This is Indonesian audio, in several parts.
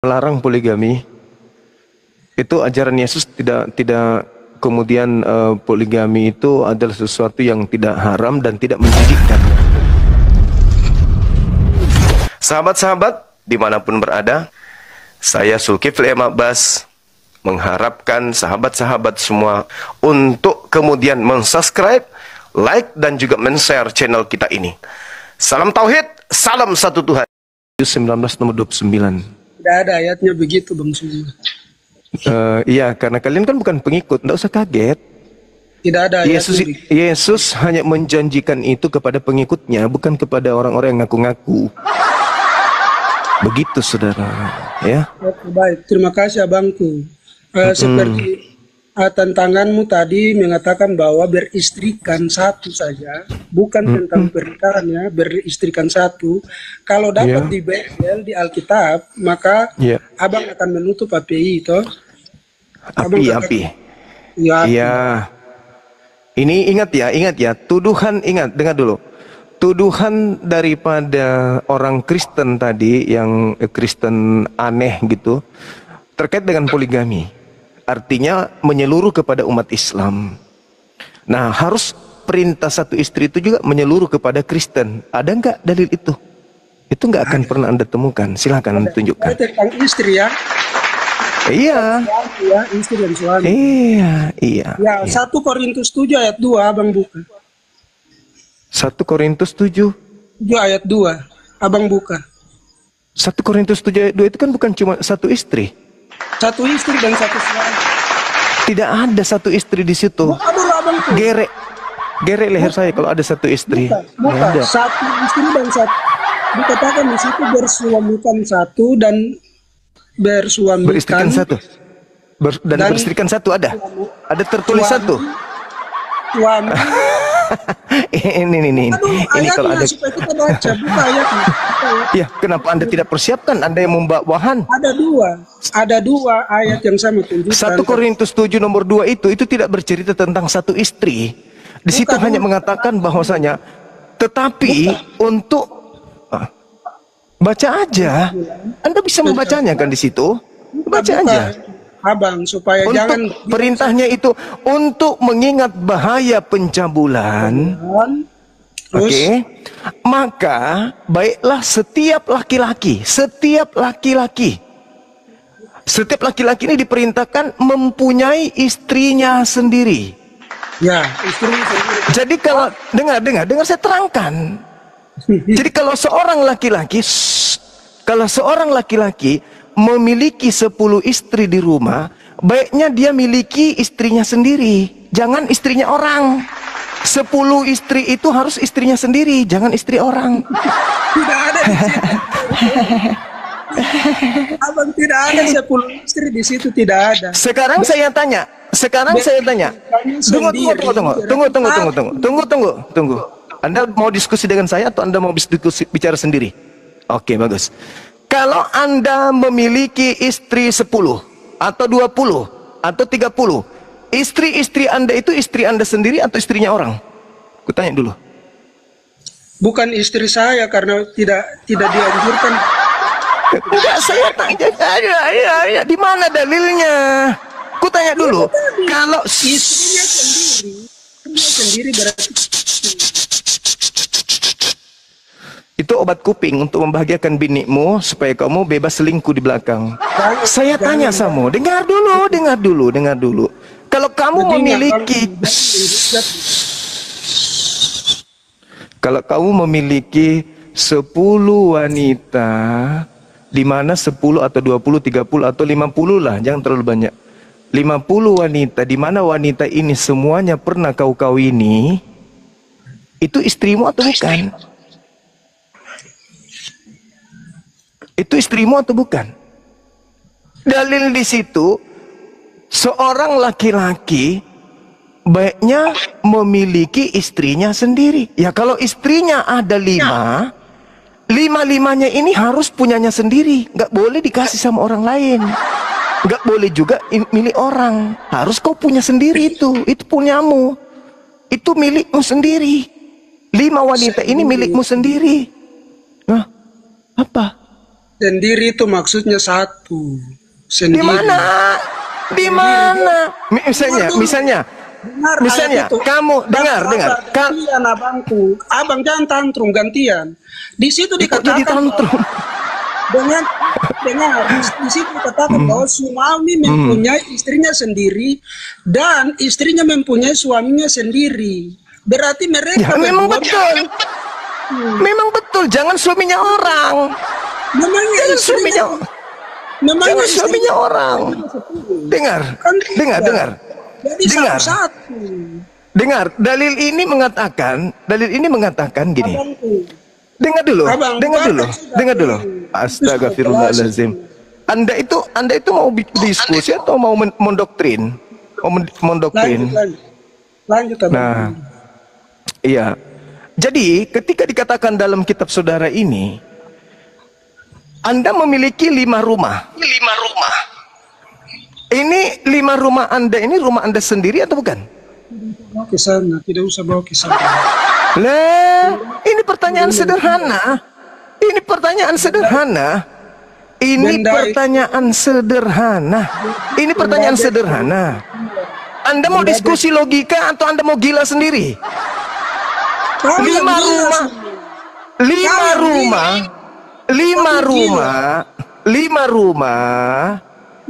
melarang poligami, itu ajaran Yesus tidak kemudian poligami itu adalah sesuatu yang tidak haram dan tidak menjijikkan. Sahabat-sahabat dimanapun berada, saya Zulkifli M. Abbas mengharapkan sahabat-sahabat semua untuk kemudian mensubscribe, like dan juga men-share channel kita ini. Salam Tauhid, salam satu Tuhan. 19 nomor 29. Tidak ada ayatnya begitu, Bang Suji. Iya, karena kalian kan bukan pengikut, tidak usah kaget. Tidak ada ayatnya. Yesus hanya menjanjikan itu kepada pengikutnya, bukan kepada orang-orang yang ngaku-ngaku. Begitu, saudara. Ya. Oke, baik, terima kasih abangku. Seperti tantanganmu tadi mengatakan bahwa beristrikan satu saja, bukan tentang pernikahan ya, beristrikan satu. Kalau dapat di Bible, di Alkitab, maka abang akan menutup API itu. Api. Iya. Ini ingat ya, tuduhan, ingat, dengar dulu. Tuduhan daripada orang Kristen tadi, yang Kristen aneh gitu, terkait dengan poligami. Artinya menyeluruh kepada umat Islam. Nah, harus perintah satu istri itu juga menyeluruh kepada Kristen. Ada nggak dalil itu? Itu nggak akan pernah Anda temukan. Silakan Anda tunjukkan. Tentang istri ya. Iya. Ya, istri dan suami. Iya. Ya, 1 Korintus 7 ayat 2 abang buka. 1 Korintus 7 ayat 2 abang buka. 1 Korintus 7 ayat 2 itu kan bukan cuma satu istri. Satu istri dan satu suami. Tidak ada satu istri di situ. Gerek leher saya kalau ada satu istri. Bukan. Ada. Satu istri dan satu. Dikatakan di situ bersuamikan satu dan bersuamikan. Beristrikan satu. Dan beristrikan satu ada. Ada tertulis satu. Suami. Ini kalau ada supaya kita baca, buka ayatnya. Ya, kenapa Anda tidak persiapkan? Anda yang membawa bahan. Ada dua ayat yang sama tunjukkan. 1 Korintus 7 nomor 2 itu tidak bercerita tentang satu istri. Di situ hanya mengatakan bahwasanya tetapi untuk baca aja. Anda bisa membacanya kan di situ? Baca aja. Abang, supaya untuk jangan perintahnya itu untuk mengingat bahaya pencabulan. Oke. Maka baiklah setiap laki-laki ini diperintahkan mempunyai istrinya sendiri. Ya, istrinya sendiri. Jadi kalau dengar saya terangkan. Jadi kalau seorang laki-laki memiliki 10 istri di rumah, baiknya dia miliki istrinya sendiri, jangan istrinya orang. 10 istri itu harus istrinya sendiri, jangan istri orang. Tidak ada di situ. Abang, tidak ada 10 istri di situ, tidak ada. Sekarang saya tanya. Tunggu. Anda mau diskusi dengan saya atau Anda mau bicara sendiri? Oke, bagus. Kalau Anda memiliki istri 10 atau 20 atau 30, istri-istri Anda itu istri Anda sendiri atau istrinya orang? Kutanya dulu. Bukan istri saya karena tidak dianjurkan. Enggak, saya tanya. Ya. Di mana dalilnya? Kutanya dulu. Kalau istrinya sendiri berarti itu obat kuping untuk membahagiakan binikmu supaya kamu bebas selingkuh di belakang. Saya tanya sama, dengar dulu. Kalau kamu memiliki 10 wanita, di mana 10 atau 20, 30 atau 50 lah, jangan terlalu banyak. 50 wanita, di mana wanita ini semuanya pernah kau kawini, itu istrimu atau bukan? Itu istrimu atau bukan? Dalil di situ, seorang laki-laki baiknya memiliki istrinya sendiri. Ya kalau istrinya ada 5, 5-5-nya ini harus punyanya sendiri. Nggak boleh dikasih sama orang lain. Nggak boleh juga milik orang. Harus kau punya sendiri itu. Itu punyamu. Itu milikmu sendiri. 5 wanita ini milikmu sendiri. Nah, apa? Sendiri itu maksudnya satu. Di Sendiri. mana? Di mana? Misalnya, Dengar misalnya, ayat itu. kamu dengar. Gantian abangku. Abang jangan tantrum, gantian. Di situ Kok jadi dikatakan tantrum? dengar di situ dikatakan bahwa suami mempunyai istrinya sendiri dan istrinya mempunyai suaminya sendiri. Berarti mereka Ya, memang berdua- betul. Memang betul. Jangan suaminya orang. Memangnya Jangan istrinya, Jangan suaminya orang. Dengar. Kan Dengar. Jadi Dengar. satu-satu. Dengar. Dalil ini mengatakan gini. Abangku. Dengar dulu. Abang, Dengar dulu. Astagfirullahaladzim. Anda itu mau diskusi atau mau mendoktrin? Mau mendoktrin? Lanjut abang. Nah, iya. Jadi ketika dikatakan dalam kitab saudara ini, Anda memiliki 5 rumah. Ini 5 rumah Anda ini rumah Anda sendiri atau bukan? Bawa ke sana, tidak usah bawa ke sana. Lah, ini pertanyaan sederhana. Ini pertanyaan sederhana. Ini pertanyaan sederhana. Anda mau diskusi logika atau Anda mau gila sendiri? Kau yang gila. Lima rumah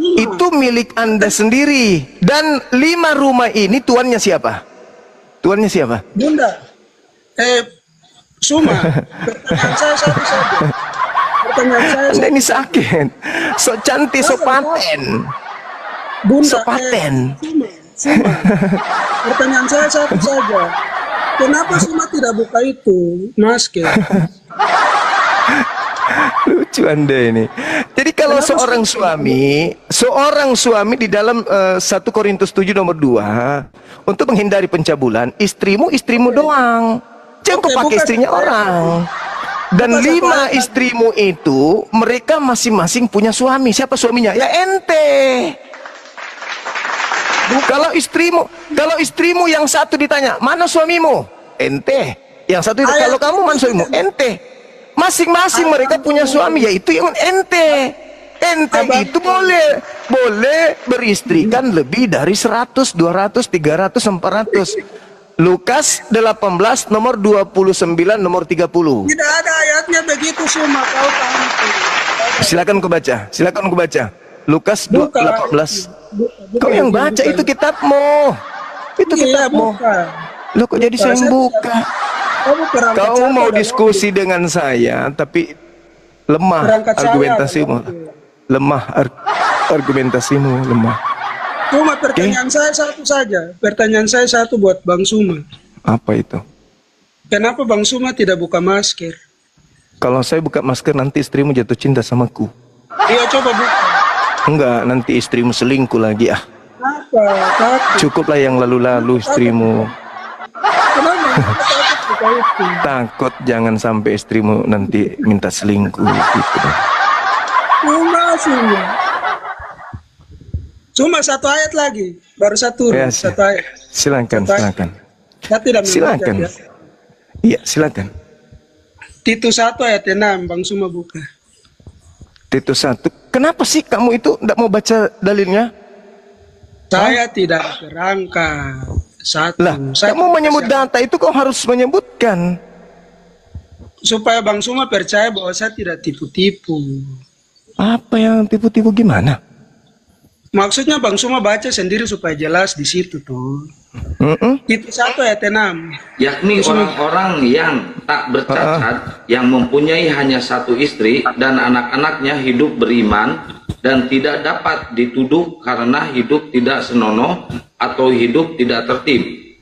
itu milik Anda sendiri. Dan 5 rumah ini tuannya siapa? Tuannya siapa? Bunda, Suma, pertanyaan saya satu saja. Pertanyaan saya Anda ini sakit. So cantik, so paten. Bunda, So paten. Suma. Pertanyaan saya satu saja. Kenapa Suma tidak buka itu masker? Lucu Anda ini. Jadi kalau seorang suami di dalam 1 Korintus 7 nomor 2, untuk menghindari pencabulan, istrimu doang. Jangan kau pakai istrinya orang. Dan 5 istrimu itu mereka masing-masing punya suami. Siapa suaminya? Ya ente. Kalau istrimu yang satu ditanya, mana suamimu? Ente. Yang satu itu, kalau kamu mana suamimu? Ente. Masing-masing mereka punya suami, yaitu yang ente. Ente itu boleh beristrikan lebih dari 100, 200, 300, 400. Lukas 18 nomor 29 nomor 30. Tidak ada ayatnya begitu Suma, kau tahu. Silakan kau baca. Lukas 18. Kau yang baca itu kitabmu. Itu kitabmu. Lo kok jadi saya yang buka? Kau mau diskusi dengan saya, tapi lemah argumentasimu. Argumentasimu lemah. Cuma pertanyaan saya satu saja. Pertanyaan saya satu buat Bang Suma. Apa itu? Kenapa Bang Suma tidak buka masker? Kalau saya buka masker nanti istrimu jatuh cinta samaku. Iya, coba buka. Enggak, nanti istrimu selingkuh lagi ah. Apa? Takut. Cukuplah yang lalu-lalu istrimu. Kenapa? Takut buka itu. Takut jangan sampai istrimu nanti minta selingkuh gitu. Suma. Cuma satu ayat lagi, baru satu ayat. Silakan. Saya tidak Silakan. ya. Iya, silakan. Titus 1 ayat 6, Bang Suma buka. Titus 1. Kenapa sih kamu itu tidak mau baca dalilnya? Saya tidak berangkat. Satu. Lah, kamu menyebut data itu kau harus menyebutkan. Supaya Bang Suma percaya bahwa saya tidak tipu-tipu. Apa yang tipu-tipu gimana? Maksudnya Bang Suma baca sendiri supaya jelas di situ tuh. Titus 1 ayat 6. Yakni orang-orang yang tak bercacat, yang mempunyai hanya satu istri dan anak-anaknya hidup beriman dan tidak dapat dituduh karena hidup tidak senonoh atau hidup tidak tertib.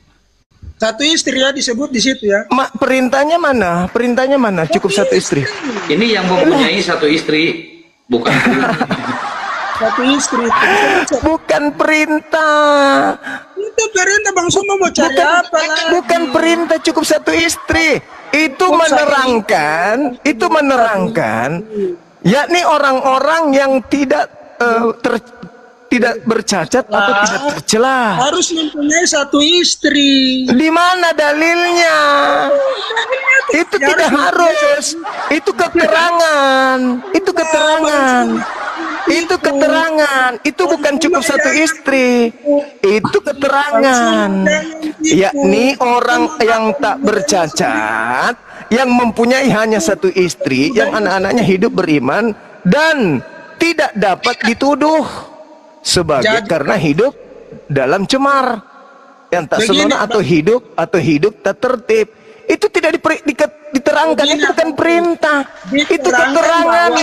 Satu istri ya disebut di situ ya. Perintahnya mana? Perintahnya mana? Cukup satu istri. Ini yang mempunyai satu istri, bukan Satu istri. Bukan perintah. Itu perintah Bang Suma mau cari apa lah? Bukan perintah cukup satu istri. Itu menerangkan, yakni orang-orang yang tidak tidak bercacat atau tidak tercela? Harus mempunyai satu istri. Di mana dalilnya? Itu tidak harus. Itu keterangan. Itu keterangan. Itu keterangan. Itu bukan cukup satu istri. Itu keterangan. Yakni orang yang tak bercacat, yang mempunyai hanya satu istri, yang anak-anaknya hidup beriman dan tidak dapat dituduh sebagai karena hidup dalam cemar, yang tak senonoh atau hidup tak tertib. Itu tidak diterangkan. Itu bukan perintah. Itu keterangan.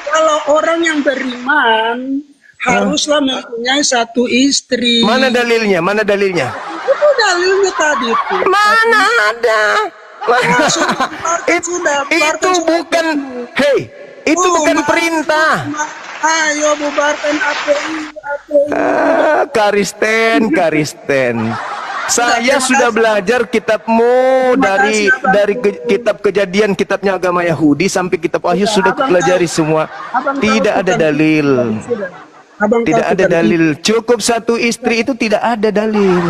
Kalau orang yang beriman haruslah mempunyai satu istri. Mana dalilnya? Mana dalilnya? Itu dalilnya tadi itu. Mana ada? Itu bukan. Hei, itu bukan perintah. Ayo bubarkan API. Karisten. Saya sudah belajar kitabmu dari kitab Kejadian, kitabnya agama Yahudi sampai kitab Wahyu sudah pelajari semua. Tidak ada dalil. Tidak ada dalil. Cukup satu istri itu tidak ada dalil.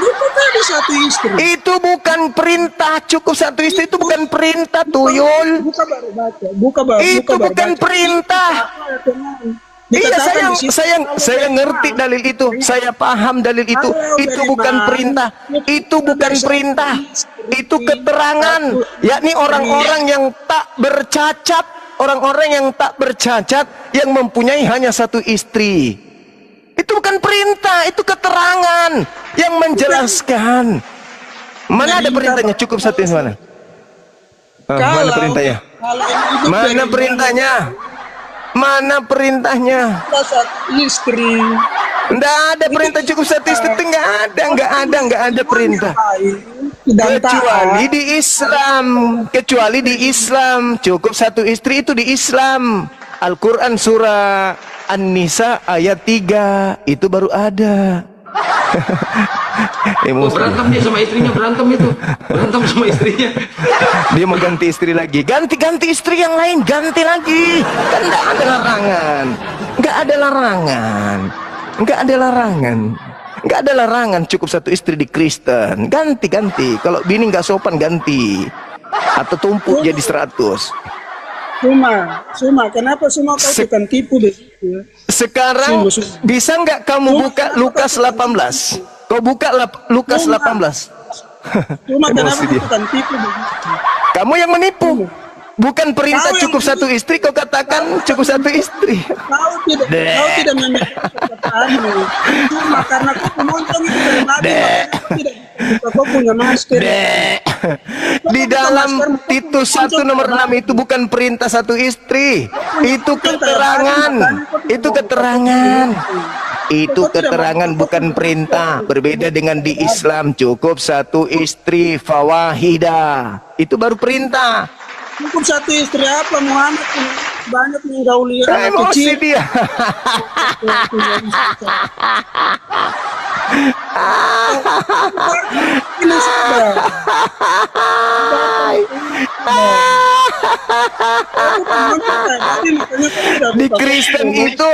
Itu tadi satu istri. Itu bukan perintah. Cukup satu istri itu bukan perintah, tuyul. Buka baru baca. Itu bukan perintah. Iya, saya ngerti dalil itu, saya paham dalil itu. Itu bukan perintah, itu bukan perintah, itu keterangan. Yakni orang-orang yang tak bercacat, orang-orang yang tak bercacat, yang mempunyai hanya satu istri. Itu bukan perintah, itu keterangan yang menjelaskan. Mana ada perintahnya? Cukup satu yang mana? Mana perintahnya? Mana perintahnya? Mana perintahnya? Istri. Nggak ada perintah cukup satu istri. Nggak ada perintah. Kecuali di Islam. Cukup satu istri itu di Islam. Al-Quran surah An-Nisa ayat 3 itu baru ada. Berantem dia sama istrinya, berantem sama istrinya. Dia mau ganti istri lagi, ganti istri yang lain, ganti lagi. Kan nggak ada larangan, nggak ada larangan. Cukup satu istri di Kristen, ganti. Kalau bini nggak sopan ganti, atau tumpuk jadi 100. Suma, kenapa kau bukan tipu deh? Sekarang bisa nggak kamu buka Lukas 18? Kau buka Lukas 18. Cuma kenapa bukan tipu deh? Kamu yang menipu. Bukan perintah cukup satu istri, kau katakan cukup satu istri. Kau tidak memikirkan perkataanmu. Cuma karena kau penonton itu dari Nabi, kau punya masker. Di dalam Titus 1 nomor 6 itu bukan perintah satu istri. Itu keterangan. Itu keterangan bukan perintah. Berbeda dengan di Islam, cukup satu istri fawahida. Itu baru perintah. Cukup satu istri apa? Muhammad banyak menggauli anak emosi kecil. Dia. Ini sudah. Di Kristen itu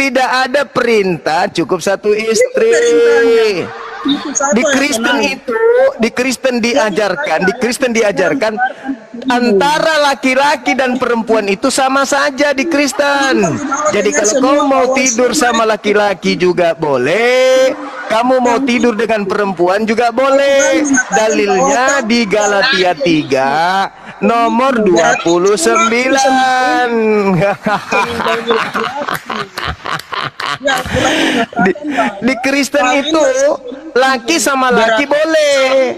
tidak ada perintah cukup satu istri. Di Kristen diajarkan antara laki-laki dan perempuan itu sama saja di Kristen. Jadi kalau kamu mau tidur sama laki-laki juga boleh, kamu mau tidur dengan perempuan juga boleh. Dalilnya di Galatia 3 nomor 29. Di Kristen itu laki sama laki boleh.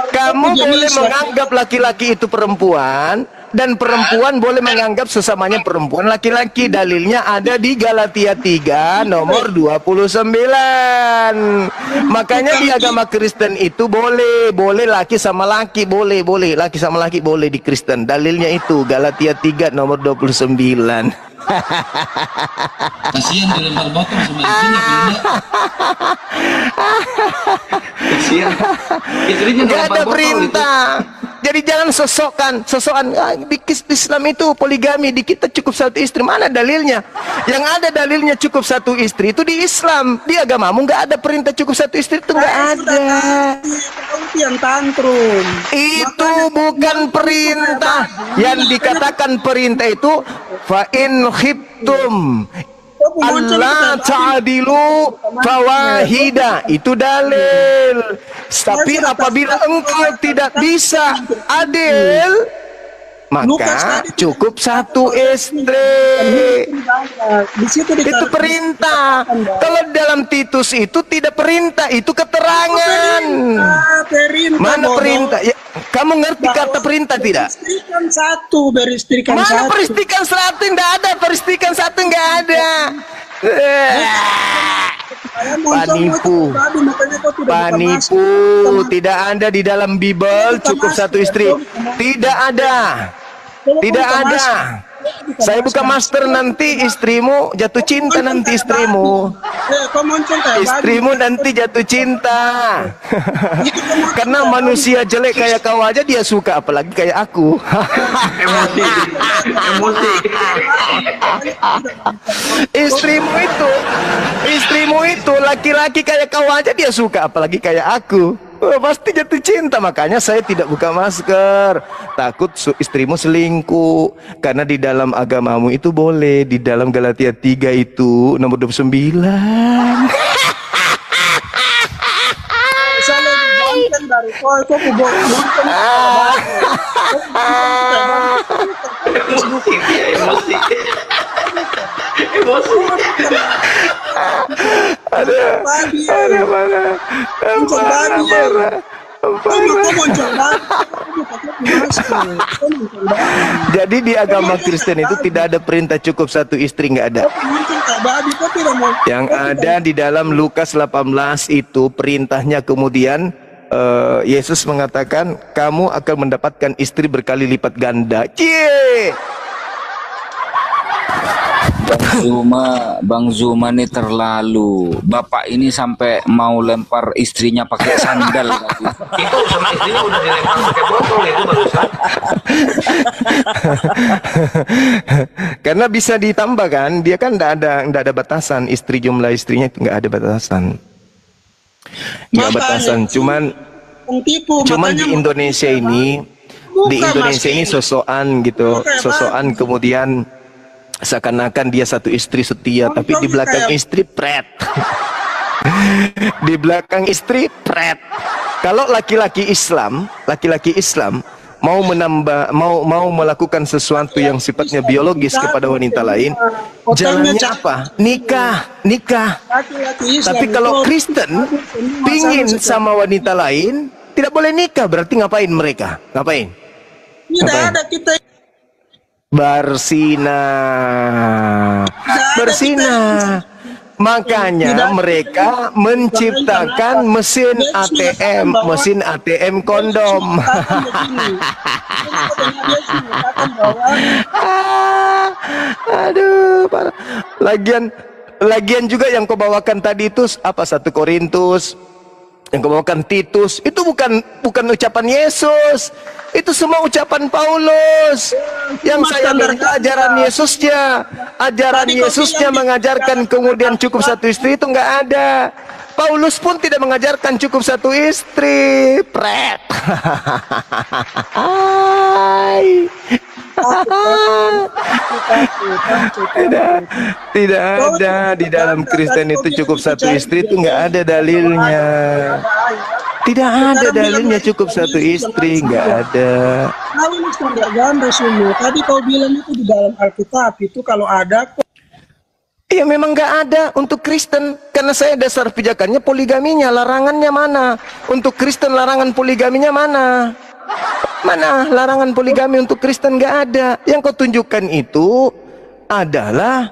Kamu boleh menganggap laki-laki itu perempuan, dan perempuan boleh menganggap sesamanya perempuan laki-laki. Dalilnya ada di Galatia 3 nomor 29. Makanya di agama Kristen itu boleh laki sama laki, boleh laki sama laki boleh di Kristen. Dalilnya itu Galatia 3 nomor 29. Kasihan dilempar botol sama istrinya, kasihan istrinya nggak ada perintah. Jadi jangan sosokan di Islam itu poligami, di kita cukup satu istri. Mana dalilnya? Yang ada dalilnya cukup satu istri itu di Islam. Di agamamu nggak ada perintah cukup satu istri, itu nggak ada. Yang tantrum. Itu bukan perintah. Yang dikatakan perintah itu fa in khiftum Allah ta'adilu fawahida, itu dalil. Tapi apabila engkau tidak bisa adil, maka cukup satu istri. Itu perintah. Kalau dalam Titus itu tidak perintah, itu keterangan. Mana perintah? Ya, kamu ngerti kata perintah tidak? Beristrikan satu, beristrikan mana satu. peristikan satu? Enggak ada peristikan satu, enggak ada. Penipu, penipu. Tidak ada di dalam Bible cukup satu istri. Tidak ada. Tidak ada. Saya buka master, nanti istrimu jatuh cinta, nanti istrimu. Istrimu nanti jatuh cinta. Karena manusia jelek kayak kau aja dia suka, apalagi kayak aku. Emosi, emosi. Istrimu itu laki-laki kayak kau aja dia suka, apalagi kayak aku. Pasti jatuh cinta. Makanya saya tidak buka masker, takut istrimu selingkuh. Karena di dalam agamamu itu boleh. Di dalam Galatia 3 itu nomor 29. Jadi di agama Kristen itu tidak ada perintah cukup satu istri, nggak ada. Yang ada di dalam Lukas 18 itu perintahnya, kemudian Yesus mengatakan kamu akan mendapatkan istri berkali lipat ganda. Cie. Bang Zuma nih terlalu. Bapak ini sampai mau lempar istrinya pakai sandal. Itu sama istrinya udah dilempar pakai botol itu barusan. Karena bisa ditambah kan, dia kan nggak ada batasan, jumlah istrinya itu nggak ada batasan. Nggak batasan, cuman di Indonesia ini, sosokan gitu, sosokan kemudian seakan-akan dia satu istri setia, tapi di belakang istri pret. Di belakang istri pret. Kalau laki-laki Islam mau melakukan sesuatu yang sifatnya biologis kepada wanita lain, jalannya apa? Nikah. Tapi kalau Kristen pingin sama wanita lain, tidak boleh nikah. Berarti ngapain mereka? Ngapain? Tidak ada kita bersinah. Makanya mereka menciptakan mesin ATM kondom. Aduh, lagian juga yang kau bawakan tadi itu apa? 1 Korintus, yang kau bawakan Titus, itu bukan ucapan Yesus. Itu semua ucapan Paulus. Yang saya minta ajaran Yesusnya. Ajaran Yesusnya mengajarkan kemudian cukup satu istri, itu nggak ada. Paulus pun tidak mengajarkan cukup satu istri. Pret. Tidak ada di dalam Kristen itu cukup satu istri, itu nggak ada dalilnya. Tidak ada dalilnya cukup satu istri, nggak ada. Nah, ini standar ganda semua. Tadi kau bilang itu di dalam Alkitab itu kalau ada. Iya, memang nggak ada untuk Kristen. Karena saya dasar pijakannya poligaminya, larangannya mana? Untuk Kristen larangan poligaminya mana? Mana larangan poligami untuk Kristen? Nggak ada. Yang kau tunjukkan itu adalah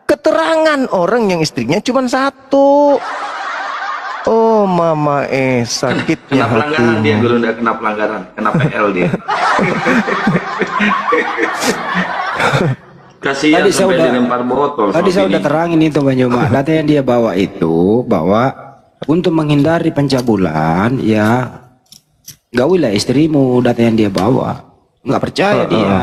keterangan orang yang istrinya cuma satu. Oh mama sakitnya kena pelanggaran hatimu. dia, guru udah kena pelanggaran, kena PL dia. Kasihan sampai dilempar botol. Tadi saya udah terangin itu Bang Joma. Data yang dia bawa itu bahwa untuk menghindari pencabulan ya gaul lah istrimu, data yang dia bawa. Nggak percaya dia.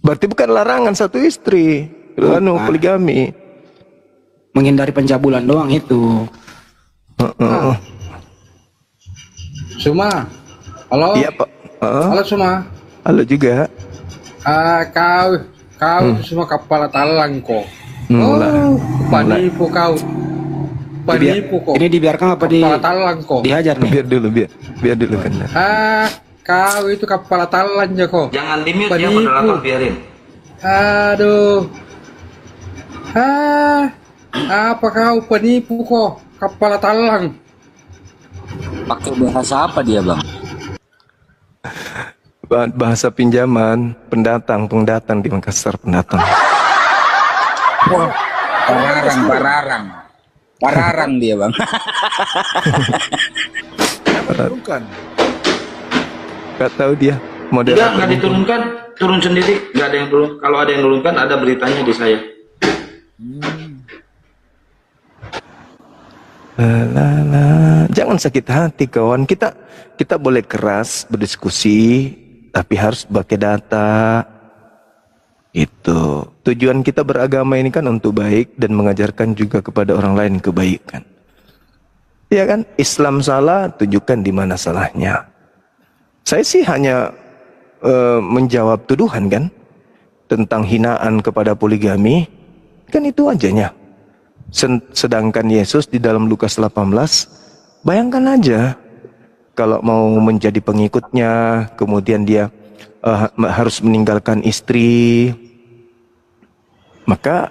Berarti bukan larangan satu istri, anu poligami. Menghindari pencabulan doang itu. Suma, halo. Iya Pak. Halo Suma. Halo juga. Kau semua kepala talang kok. Mulai. Penipu kau. Penipu kok. Ini dibiarkan apa Kepala talang kok. dihajar nih? Biar dulu kan. Kau itu kepala talang ya kok. Jangan di mute ya, Penipu. moderator, biarin. Aduh. Apa kau penipu kok? Kepala talang. Pakai bahasa apa dia, Bang? Bahasa pinjaman, pendatang di Makassar, pendatang. Pararang dia, Bang. Turunkan. Gak tahu dia. Nggak diturunkan, turun sendiri, nggak ada yang turun. Kalau ada yang turunkan, ada beritanya di saya. Jangan sakit hati kawan. Kita boleh keras berdiskusi, tapi harus pakai data. Itu tujuan kita beragama ini kan untuk baik dan mengajarkan juga kepada orang lain kebaikan. Ya kan? Islam salah, tunjukkan di mana salahnya. Saya sih hanya menjawab tuduhan kan tentang hinaan kepada poligami, kan itu ajanya. Sedangkan Yesus di dalam Lukas 18, bayangkan aja kalau mau menjadi pengikutnya, kemudian dia harus meninggalkan istri, maka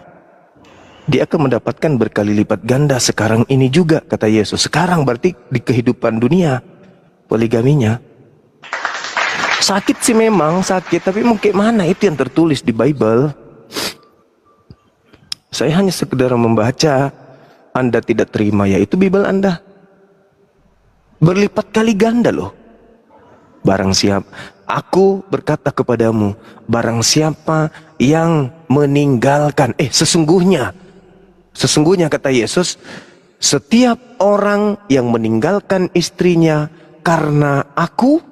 dia akan mendapatkan berkali lipat ganda sekarang ini juga, kata Yesus. Sekarang berarti di kehidupan dunia poligaminya. Sakit sih memang sakit, tapi mungkin mana itu yang tertulis di Bible. Saya hanya sekedar membaca. Anda tidak terima, ya itu Bible Anda. Berlipat kali ganda loh. Barang siapa, aku berkata kepadamu, barang siapa yang meninggalkan, sesungguhnya kata Yesus, setiap orang yang meninggalkan istrinya karena aku,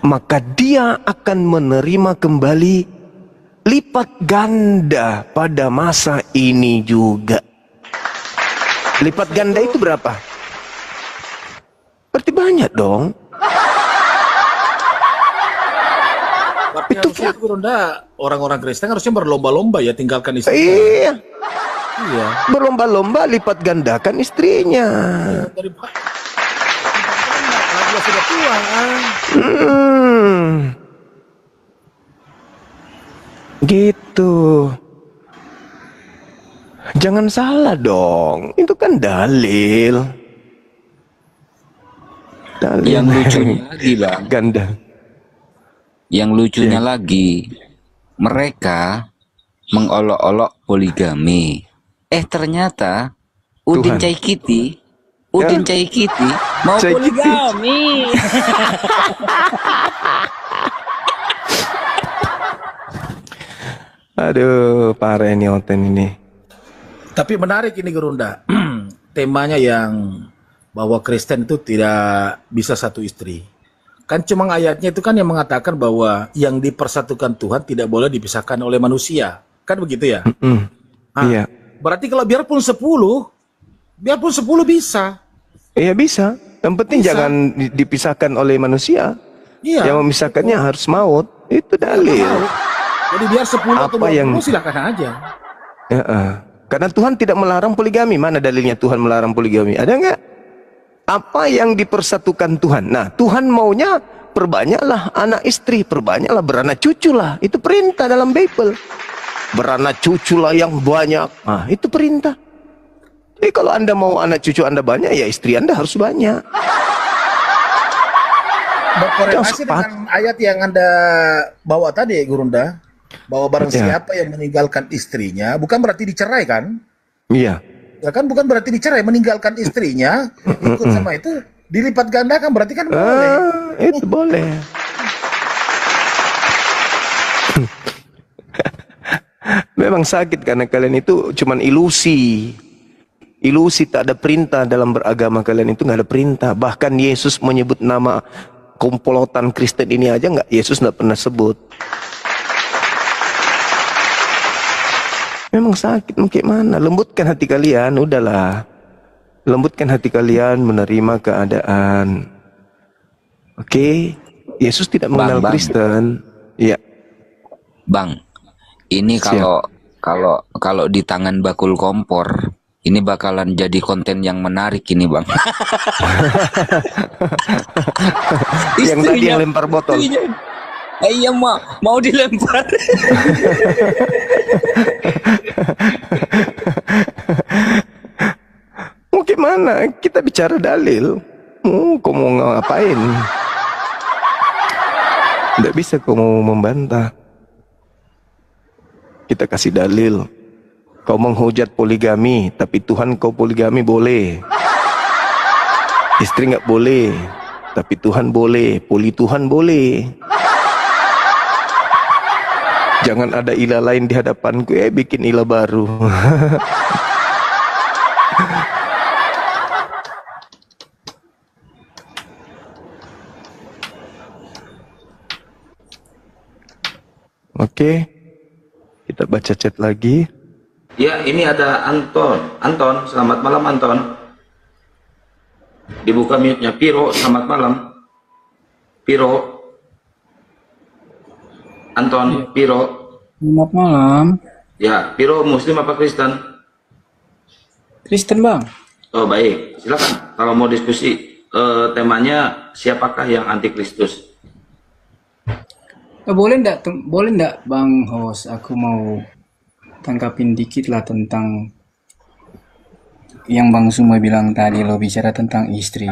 maka dia akan menerima kembali lipat ganda pada masa ini juga. Lipat ganda itu berapa? Berarti banyak dong. Tapi itu harusnya itu Ronda, orang-orang Kristen harusnya berlomba-lomba ya tinggalkan istri. Iya. Iya. Berlomba-lomba lipat gandakan istrinya. Daripada dia sudah tua. Gitu. Jangan salah dong. Itu kan dalil. Yang lucunya lagi, Bang. Ganda. Yang lucunya lagi, mereka mengolok-olok poligami. Ternyata Udin Tuhan. Caikiti mau Caikiti. poligami. Aduh, parah ini Oten ini. Tapi menarik ini Gerunda. Temanya yang bahwa Kristen itu tidak bisa satu istri. Kan cuma ayatnya itu kan yang mengatakan bahwa yang dipersatukan Tuhan tidak boleh dipisahkan oleh manusia. Kan begitu ya? Iya. Berarti kalau biarpun 10 bisa. Iya bisa. Yang penting Bisa. jangan dipisahkan oleh manusia. Iya. Yang memisahkannya harus maut. Itu dalil. Jadi biar 10 atau Apa 20 yang- silakan aja. Ya, karena Tuhan tidak melarang poligami. Mana dalilnya Tuhan melarang poligami? Ada nggak? Apa yang dipersatukan Tuhan? Nah, Tuhan maunya perbanyaklah anak istri, perbanyaklah beranak cucu lah. Itu perintah dalam Bible. Beranak cucu lah yang banyak. Nah, itu perintah. Jadi kalau Anda mau anak cucu Anda banyak, ya istri Anda harus banyak. Berkorelasi Yang sepat- dengan ayat yang Anda bawa tadi, Gurunda, bahwa barang Ya. siapa yang meninggalkan istrinya, bukan berarti dicerai kan? Iya. Ya kan bukan berarti dicerai, meninggalkan istrinya, ikut sama itu, dilipat gandakan berarti kan boleh. Itu boleh. Memang sakit karena kalian itu cuman ilusi. Ilusi, tak ada perintah dalam beragama kalian itu, nggak ada perintah. Bahkan Yesus menyebut nama komplotan Kristen ini aja nggak, Yesus nggak pernah sebut. Memang sakit, mau kayak mana? Lembutkan hati kalian, udahlah. Lembutkan hati kalian menerima keadaan. Oke, Yesus tidak mengenal Bang. Kristen. Iya. Bang, ini kalau di tangan bakul kompor, ini bakalan jadi konten yang menarik ini, Bang. Yang tadi yang lempar botol. Iya, mau dilempar. Mau gimana? Kita bicara dalil. Kau mau ngapain? Tidak bisa kau mau membantah. Kita kasih dalil. Kau menghujat poligami, tapi Tuhan kau poligami boleh. Istri nggak boleh, tapi Tuhan boleh. Poli Tuhan boleh. Jangan ada ilah lain di hadapanku, bikin ilah baru. Oke, kita baca chat lagi. Ya, ini ada Anton. Anton, selamat malam Anton. Dibuka mute-nya. Piro, selamat malam. Piro. Anton, Piro. Selamat malam. Ya, Piro Muslim apa Kristen? Kristen, Bang. Oh, baik. Silakan. Kalau mau diskusi, temanya siapakah yang anti Kristus? Boleh ndak Bang Host, aku mau tangkapin dikit lah tentang yang Bang Suma bilang tadi, lo bicara tentang istri.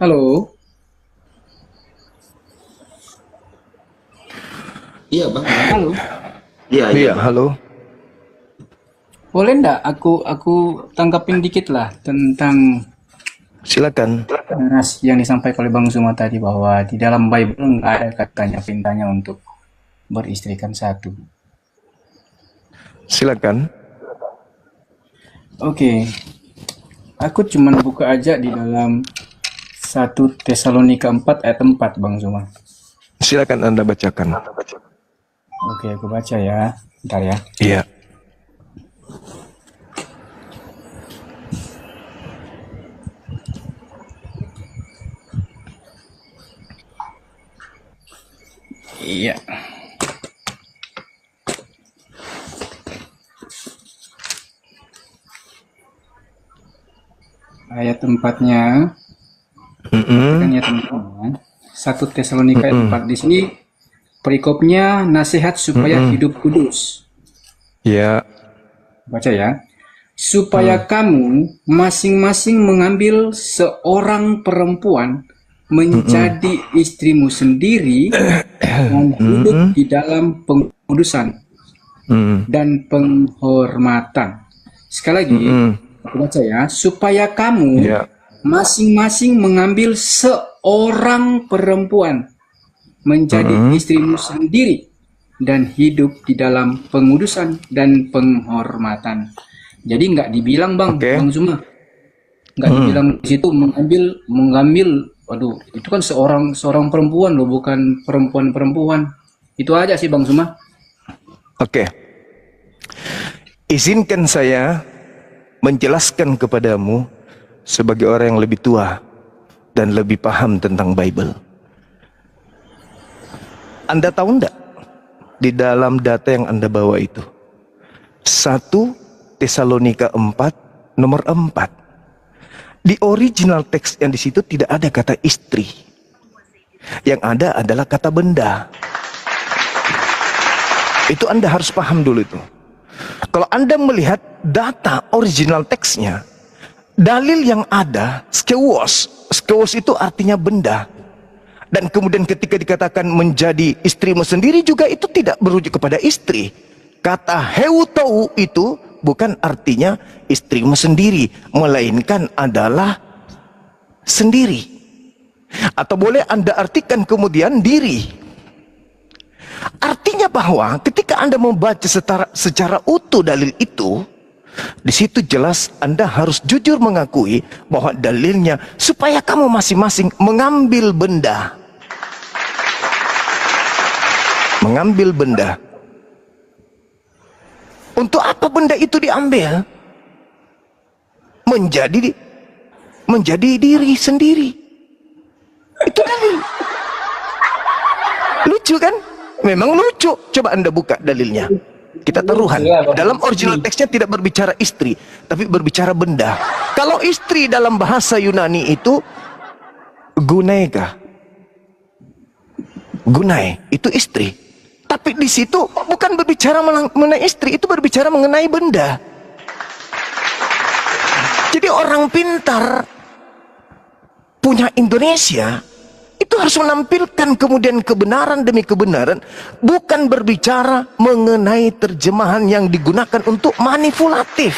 Halo? Iya, Bang. Halo? Iya, Halo. Boleh ndak aku tangkapin dikit lah tentang Silakan. narasi yang disampaikan oleh Bang Suma tadi, bahwa di dalam Bible nggak ada katanya perintahnya untuk beristrikan satu. Silakan. Oke, aku cuman buka aja di dalam 1 Tesalonika 4 ayat 4, Bang Suma. Silakan Anda bacakan. Oke, aku baca ya. Bentar ya. Iya. Iya. Ayat 4-nya. Kan ya teman-teman. 1 Tesalonika ayat 4 di sini perikopnya nasihat supaya hidup kudus. Iya. Baca ya. Supaya kamu masing-masing mengambil seorang perempuan menjadi istrimu sendiri dan hidup di dalam pengudusan dan penghormatan. Sekali lagi, aku baca ya. Supaya kamu masing-masing mengambil seorang perempuan menjadi istrimu sendiri dan hidup di dalam pengudusan dan penghormatan. Jadi nggak dibilang Bang Suma, nggak dibilang di situ mengambil. Waduh, itu kan seorang perempuan loh, bukan perempuan. Itu aja sih Bang Suma. Oke. Izinkan saya menjelaskan kepadamu sebagai orang yang lebih tua dan lebih paham tentang Bible. Anda tahu enggak di dalam data yang Anda bawa itu 1 Tesalonika 4 nomor 4. Di original teks yang di situ tidak ada kata istri. Yang ada adalah kata benda. Itu Anda harus paham dulu itu. Kalau Anda melihat data original teksnya, dalil yang ada skewos itu artinya benda. Dan kemudian ketika dikatakan menjadi istrimu sendiri juga itu tidak merujuk kepada istri. Kata heutou itu bukan artinya istrimu sendiri, melainkan adalah sendiri. Atau boleh Anda artikan kemudian diri. Artinya bahwa ketika Anda membaca secara utuh dalil itu, di situ jelas Anda harus jujur mengakui bahwa dalilnya supaya kamu masing-masing mengambil benda. Mengambil benda. Untuk apa benda itu diambil? Menjadi diri sendiri. Itu dalil. Lucu kan? Memang lucu. Coba Anda buka dalilnya. Kita taruhan. Dalam original teksnya tidak berbicara istri, tapi berbicara benda. Kalau istri dalam bahasa Yunani itu gunaika. Gunai itu istri. Tapi di situ bukan berbicara mengenai istri, itu berbicara mengenai benda. Jadi orang pintar punya Indonesia itu harus menampilkan kemudian kebenaran demi kebenaran, bukan berbicara mengenai terjemahan yang digunakan untuk manipulatif,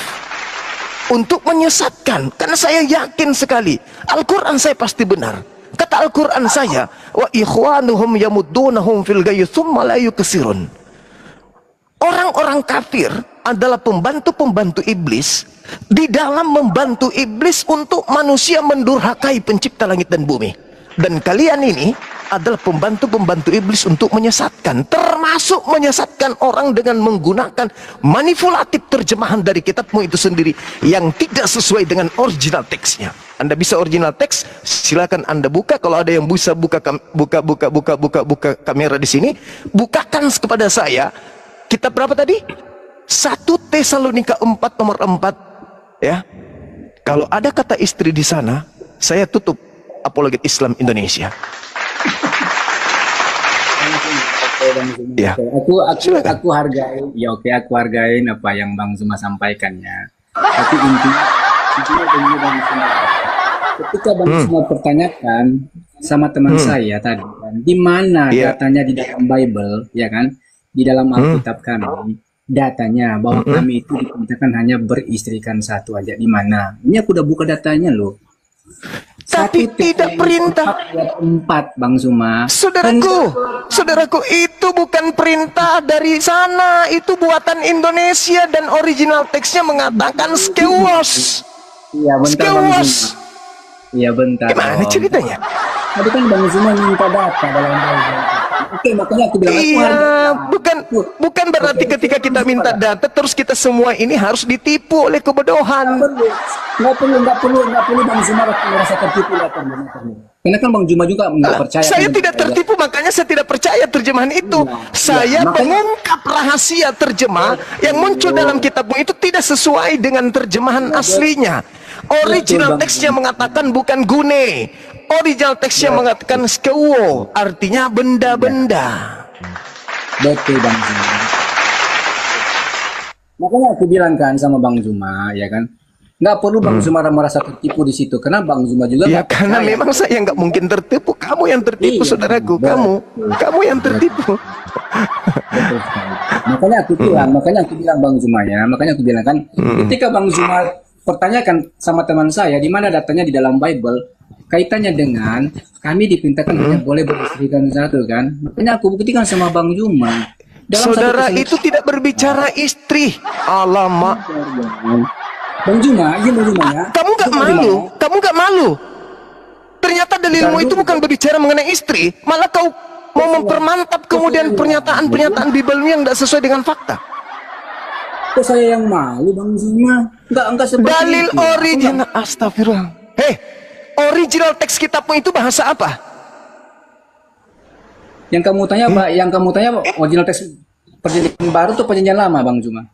untuk menyesatkan. Karena saya yakin sekali Al-Quran saya pasti benar. Kata Al-Quran saya, wa ikhwanuhum yamuddunahum fil ghayyi tsumma la yukasirun. Orang-orang kafir adalah pembantu-pembantu iblis di dalam membantu iblis untuk manusia mendurhakai pencipta langit dan bumi. Dan kalian ini adalah pembantu-pembantu iblis untuk menyesatkan, termasuk menyesatkan orang dengan menggunakan manipulatif terjemahan dari kitabmu itu sendiri yang tidak sesuai dengan original teksnya. Anda bisa original teks, silakan Anda buka. Kalau ada yang bisa buka kamera di sini, bukakan kepada saya. Kitab berapa tadi? 1 Tesalonika 4 nomor 4, ya. Kalau ada kata istri di sana, saya tutup Apologet Islam Indonesia. Ya. Aku hargai, ya oke, aku hargain apa yang Bang Zuma sampaikannya. Tapi intinya begini Bang Zuma. Ketika Bang Zuma pertanyakan sama teman saya tadi kan, di mana datanya di dalam Bible, ya kan? Di dalam Alkitab kami, datanya bahwa kami itu diperintahkan hanya beristrikan satu aja. Di mana? Ini aku udah buka datanya loh. Tapi tidak perintah. 4 Bang Zuma. Saudaraku, itu bukan perintah dari sana, itu buatan Indonesia dan original teksnya mengatakan skewos. Iya bentar Bang Zuma. Iya bentar. Gimana ceritanya? Tadi kan Bang Zuma minta data dalam Bible. Oke, makanya aku bilang bukan berarti ketika kita minta data terus kita semua ini harus ditipu oleh kebodohan. Nggak perlu Bang Zuma merasa tertipu, nggak perlu. Karena kan Bang Zuma juga nggak percaya. Saya tidak tertipu, makanya saya tidak percaya terjemahan itu. Saya mengungkap rahasia terjemah yang muncul dalam kitabmu itu tidak sesuai dengan terjemahan aslinya. Original teksnya mengatakan bukan gune. Original teksnya mengatakan skewo, artinya benda-benda. Betul Bang Zuma. Makanya aku bilang kan sama Bang Zuma, ya kan, nggak perlu Bang Zuma merasa tertipu di situ, karena Bang Zuma juga. Ya karena memang saya nggak mungkin tertipu, kamu yang tertipu, saudaraku, kamu yang tertipu. Betul sekali. Makanya aku bilang Bang Zuma ya, makanya aku bilang kan, ketika Bang Zuma pertanyakan sama teman saya di mana datanya di dalam Bible, kaitannya dengan kami dipintakan hanya boleh beristrikan satu kan. Makanya aku buktikan sama Bang Zuma. Saudara itu tidak berbicara istri. Alamak. Bang Zuma, iya Bang Zuma ya. Kamu gak malu? Ternyata dalilmu itu bukan berbicara mengenai istri, malah kau mau mempermantap kemudian pernyataan-pernyataan Bible yang tidak sesuai dengan fakta. Kok saya yang malu Bang Zuma? Enggak seperti dalil itu. Original, astagfirullah. Original teks kitabmu itu bahasa apa? Yang kamu tanya apa? Yang kamu tanya original teks perjanjian baru atau perjanjian lama Bang Zuma?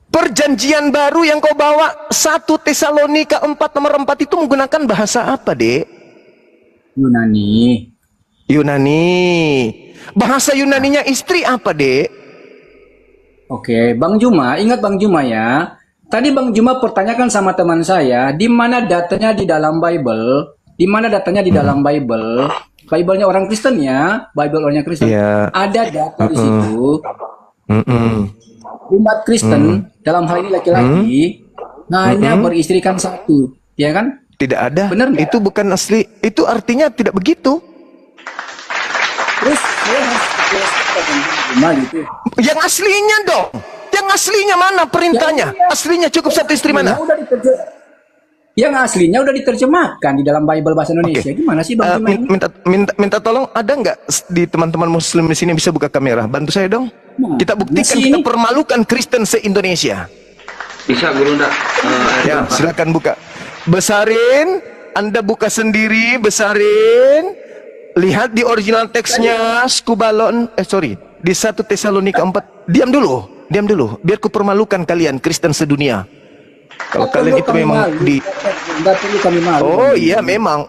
Perjanjian baru yang kau bawa 1 Tesalonika 4 nomor 4 itu menggunakan bahasa apa, Dek? Yunani. Bahasa Yunaninya istri apa, Dek? Oke, Bang Zuma, ingat Bang Zuma ya. Tadi Bang Zuma pertanyakan sama teman saya, di mana datanya di dalam Bible? Di mana datanya di dalam Bible? Bible-nya orang Kristen ya, Bible orangnya Kristen. Ada data di situ. Umat Kristen dalam hal ini laki-laki hanya beristrikan satu, ya kan? Tidak ada. Benar nggak? Itu bukan asli. Itu artinya tidak begitu. Terus saya harus kelas rumah gitu. Yang aslinya dong. Yang aslinya mana perintahnya? Ya, iya. Aslinya cukup satu istri mana? Yang aslinya udah diterjemahkan di dalam Bible bahasa Indonesia. Oke. Gimana sih Bang? Minta tolong, ada nggak di teman-teman muslim di sini bisa buka kamera? Bantu saya dong. Nah, Kita buktikan, di kita sini- permalukan Kristen se-Indonesia. Bisa Guru ndak? Ya, silakan buka. Besarin, Anda buka sendiri, besarin. Lihat di original teksnya, skubalon, di 1 Tesalonika 4. Diam dulu, biar ku permalukan kalian Kristen sedunia. Kalau kalian itu memang Nggak perlu kami malu. Oh iya, memang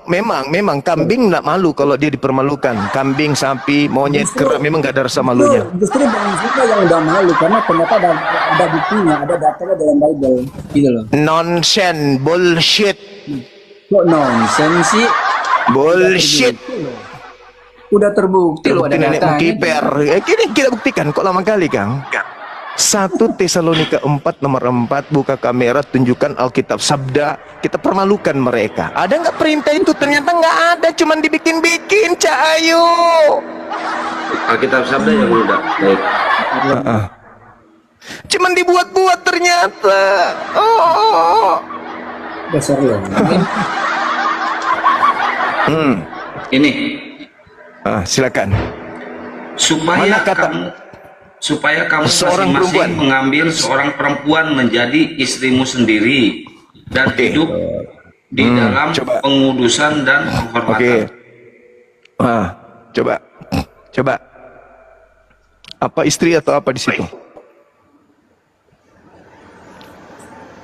kambing nggak malu kalau dia dipermalukan. Kambing, sapi, monyet, kera memang nggak ada rasa malunya. Justru Bang Zuma yang udah malu karena ternyata ada buktinya, ada datanya dalam Bible, gitu loh. Nonsense, bullshit, Kok nonsense sih? bullshit. Udah terbukti loh ada Terbukti nenek datanya. kiper. Kini kita buktikan kok lama kali Kang. 1 Tesalonika 4 nomor 4, buka kamera, tunjukkan Alkitab Sabda, kita permalukan mereka. Ada nggak perintah itu? Ternyata nggak ada, cuman dibikin-bikin, Cak Ayu. Alkitab Sabda ya Guru ndak? Baik. Cuman dibuat-buat ternyata. Oh. Dasar lo. Ini Silakan. supaya Mana kata- kamu Seorang masing-masing perempuan. mengambil seorang perempuan menjadi istrimu sendiri dan Oke. hidup di dalam coba. pengudusan dan Oke. penghormatan. Coba. Apa istri atau apa di situ?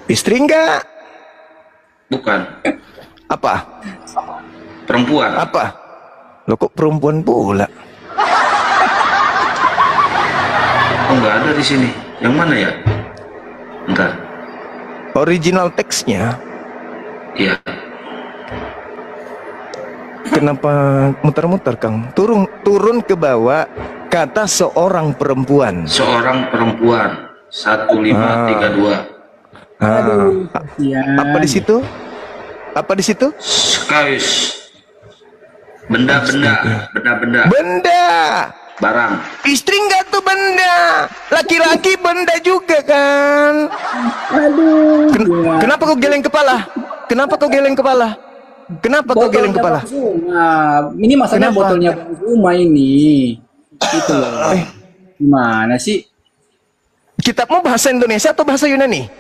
Istri enggak? Bukan Apa? perempuan. Apa? Loh kok perempuan pula? Oh, nggak ada di sini. Yang mana ya? Bentar. Original teksnya, Iya. kenapa muter-muter Kang? Turun ke bawah, kata seorang perempuan. Seorang perempuan 1532. Apa di situ? Apa di situ? Sekaligus benda-benda Benda. barang. Istri enggak tuh benda. Laki-laki benda juga kan? Aduh. Kenapa kau geleng kepala? Kenapa kau geleng kepala? Kenapa kau geleng kepala? Bang Zuma. Ini masalahnya Kenapa? botolnya Bang Zuma ini. Gitu loh. Gimana sih? Kitabmu bahasa Indonesia atau bahasa Yunani?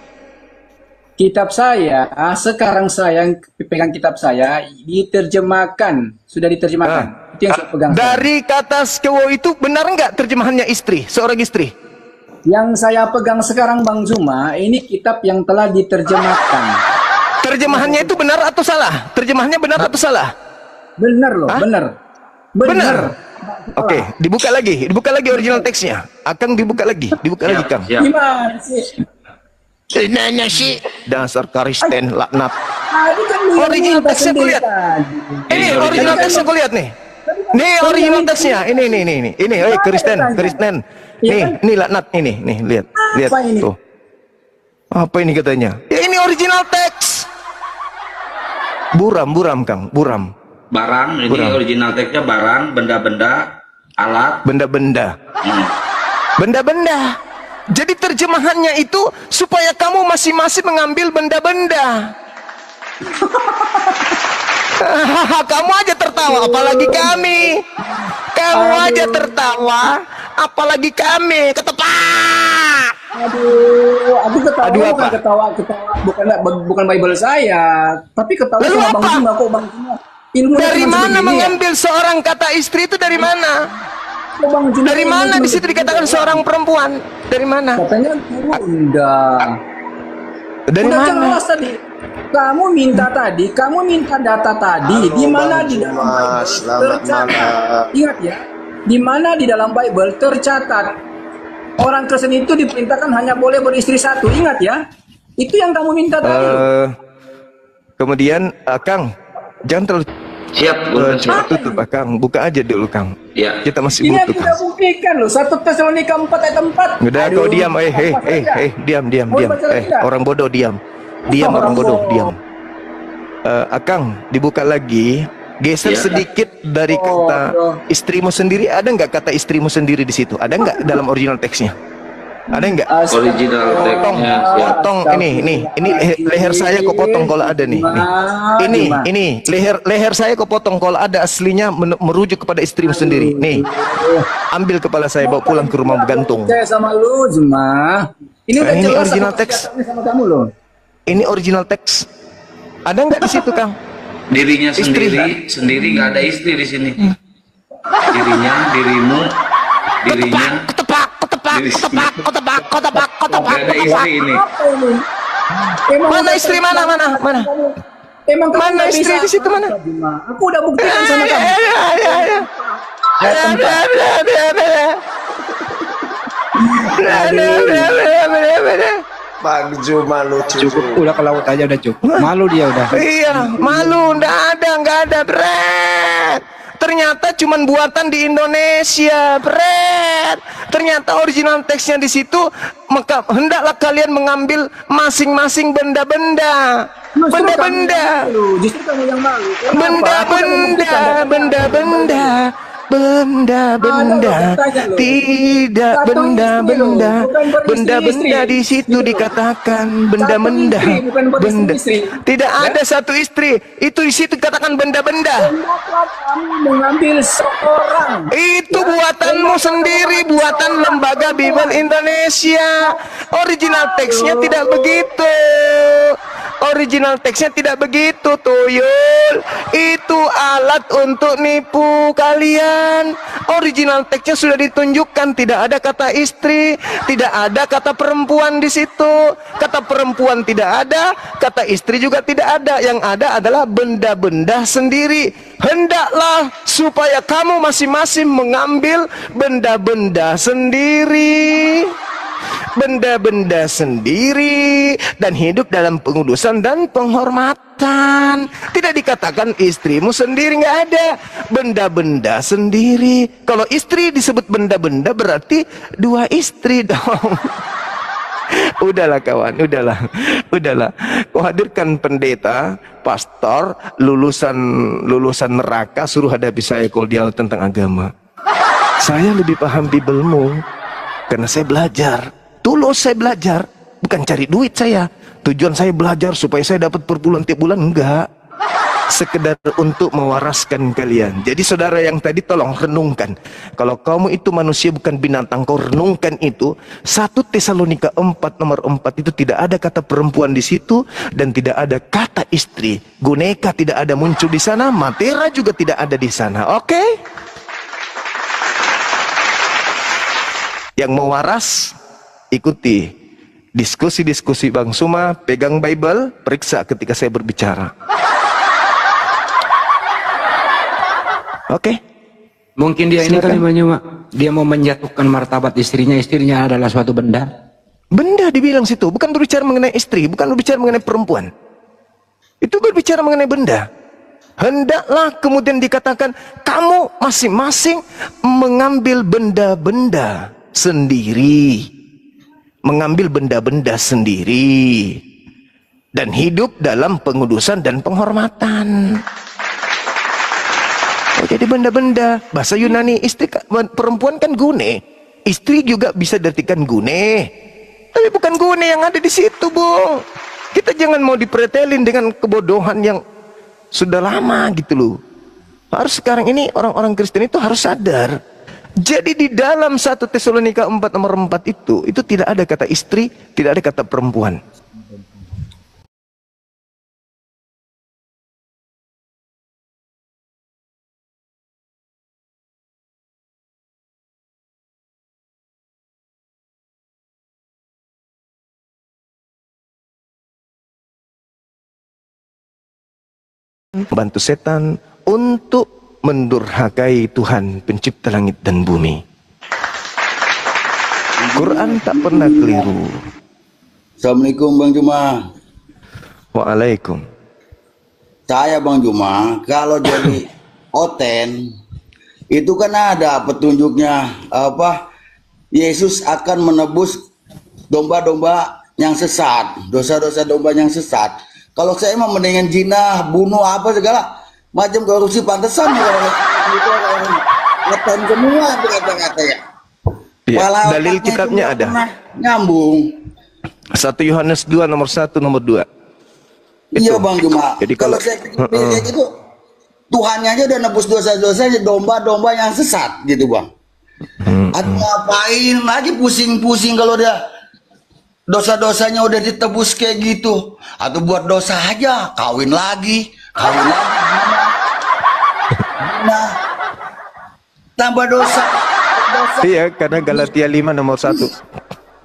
Kitab saya, sekarang saya yang pegang kitab saya diterjemahkan, sudah diterjemahkan. Itu yang saya pegang. Dari kata skewo itu benar enggak terjemahannya istri, seorang istri? Yang saya pegang sekarang Bang Zuma, ini kitab yang telah diterjemahkan. Terjemahannya itu benar atau salah? Terjemahannya benar atau salah? Benar loh, Hah? benar. Benar. Oke, dibuka lagi original teksnya. Akan dibuka lagi Siap, Kang. siap. Gimana sih? Nanya sih, dasar Kristen laknat. Tadi kan lu yang Original minta teksnya sendiri kulihat. tadi. Ini original teksnya aku lihat nih. Nih original teksnya. Ini, Kristen. Nih laknat nih, lihat. Apa ini? Tuh. Apa ini katanya? Ya ini original teks. Buram Kang, buram. Barang, ini Kurang. original teksnya barang, benda-benda, alat. Benda-benda. Hmm. Benda-benda. Jadi terjemahannya itu supaya kamu masing-masing mengambil benda-benda. Kamu aja tertawa, apalagi kami. Kamu aja tertawa, apalagi kami. Ketepak. Aku ketawa Aduh, bukan apa? ketawa bukan Bible saya, tapi ketawa Lalu sama Bang apa? Zuma kok Bang Zuma. Ilmu Dari mana mengambil seorang kata istri itu dari mana? Dari mana di situ dikatakan seorang perempuan? Dari mana? Katanya Gurunda. Dari Udah mana? jelas tadi. Kamu minta data tadi, di mana di dalam Bible tercatat. Ingat ya, di mana di dalam Bible tercatat orang Kristen itu diperintahkan hanya boleh beristri satu. Ingat ya, itu yang kamu minta tadi. Kemudian Kang, jangan terlalu Siap, Guru. cepat tutup Kang. Buka aja dulu Kang. Ya. Kita masih Ini butuh aku Kang. udah buktikan loh, 1 Tesalonika 4 ayat 4. Udah kau diam, diam. Mau baca lagi nggak? Orang bodoh diam. Diam orang bodoh, diam. Akang, dibuka lagi Geser Ya. sedikit dari kata istrimu sendiri. Ada nggak kata istrimu sendiri di situ? Ada nggak dalam original teksnya? Ada nggak? Original Potong, teksnya ya. potong. Ini leher saya kau potong kalau ada nih. Ini leher saya kau potong kalau ada aslinya merujuk kepada istrimu sendiri. Nih, ambil kepala saya bawa pulang ke rumah bergantung. Saya sama lu Juma. Ini udah Ini jelas original aku teks. sama kamu loh. Ini original teks. Ada nggak di situ, Kang? Dirinya Istri. sendiri nggak ada istri di sini. Dirinya, dirimu, dirinya. Nggak ada istri ini. Mana istri mana? Emang kamu Mana nggak istri bisa? di situ mana? Juma. Aku udah buktikan sama kamu. Bang Juma lucu. Cukup, udah ke laut aja udah cukup. Malu dia udah. Iya, malu, nggak ada, Bret. Ternyata cuman buatan di Indonesia, Bret. Ternyata original teksnya di situ, maka hendaklah kalian mengambil masing-masing benda-benda. Benda-benda. Justru kamu yang malu. Kenapa? Benda-benda, benda-benda. Benda-benda, tidak benda-benda, benda-benda di situ dikatakan benda-benda, benda. Tidak ada satu istri, itu di situ dikatakan benda-benda. Kamu mengambil seorang. Itu buatanmu sendiri, buatan Lembaga Bimbel Indonesia. Original teksnya tidak begitu. Original teksnya tidak begitu, Tuyul. Itu alat untuk nipu kalian. Original teksnya sudah ditunjukkan, tidak ada kata istri, tidak ada kata perempuan di situ. Kata perempuan tidak ada, kata istri juga tidak ada. Yang ada adalah benda-benda sendiri. Hendaklah supaya kamu masing-masing mengambil benda-benda sendiri. Benda-benda sendiri dan hidup dalam pengudusan dan penghormatan. Tidak dikatakan istrimu sendiri, nggak ada. Benda-benda sendiri. Kalau istri disebut benda-benda berarti dua istri dong. Udahlah kawan, udahlah. Kau hadirkan pendeta, pastor, lulusan neraka, suruh hadapi saya kalau dialog tentang agama. Saya lebih paham Bibelmu karena saya belajar. Tulus saya belajar, bukan cari duit saya. Tujuan saya belajar supaya saya dapat per bulan tiap bulan, enggak. Sekedar untuk mewaraskan kalian. Jadi saudara yang tadi tolong renungkan. Kalau kamu itu manusia bukan binatang, kau renungkan itu. 1 Tesalonika 4 nomor 4 itu tidak ada kata perempuan di situ dan tidak ada kata istri. Guneka tidak ada muncul di sana, matera juga tidak ada di sana. Oke? Yang mau waras, ikuti diskusi-diskusi Bang Suma, pegang Bible, periksa ketika saya berbicara. Oke. Mungkin dia ini kali Silakan. Bang, dia mau menjatuhkan martabat istrinya. Istrinya adalah suatu benda. Benda dibilang situ, bukan berbicara mengenai istri, bukan berbicara mengenai perempuan. Itu berbicara mengenai benda. Hendaklah kemudian dikatakan kamu masing-masing mengambil benda-benda sendiri. Mengambil benda-benda sendiri dan hidup dalam pengudusan dan penghormatan. Oh, jadi benda-benda, bahasa Yunani istri perempuan kan gune, istri juga bisa diartikan gune, tapi bukan gune yang ada di situ, Bung. Kita jangan mau dipretelin dengan kebodohan yang sudah lama gitu loh. Harus sekarang ini orang-orang Kristen itu harus sadar. Jadi di dalam 1 Tesalonika 4 nomor 4 itu tidak ada kata istri, tidak ada kata perempuan. Membantu setan untuk mendurhakai Tuhan pencipta langit dan bumi. Quran tak pernah keliru. Assalamualaikum Bang Juma. Waalaikum. Saya Bang Juma, kalau jadi oten itu kan ada petunjuknya apa? Yesus akan menebus domba-domba yang sesat, dosa-dosa domba yang sesat. Kalau saya mau mendingan zina, bunuh apa segala, macam korupsi pantesan ya itu orang oten semua tuh kata-kata ya. Iya, Malah dalil otaknya itu kitabnya nggak ada. pernah nyambung. 1 Yohanes 2 nomor 1 nomor 2. Iya Itu. Bang Juma. Jadi Kalau kalau- saya pikir kayak gitu, Tuhannya aja udah nebus dosa-dosanya, domba-domba yang sesat gitu Bang. Atau ngapain lagi pusing-pusing kalau dia dosa-dosanya udah ditebus kayak gitu. Atau buat dosa aja, kawin lagi. Nah, tambah dosa. Iya, karena Galatia 5 nomor 1.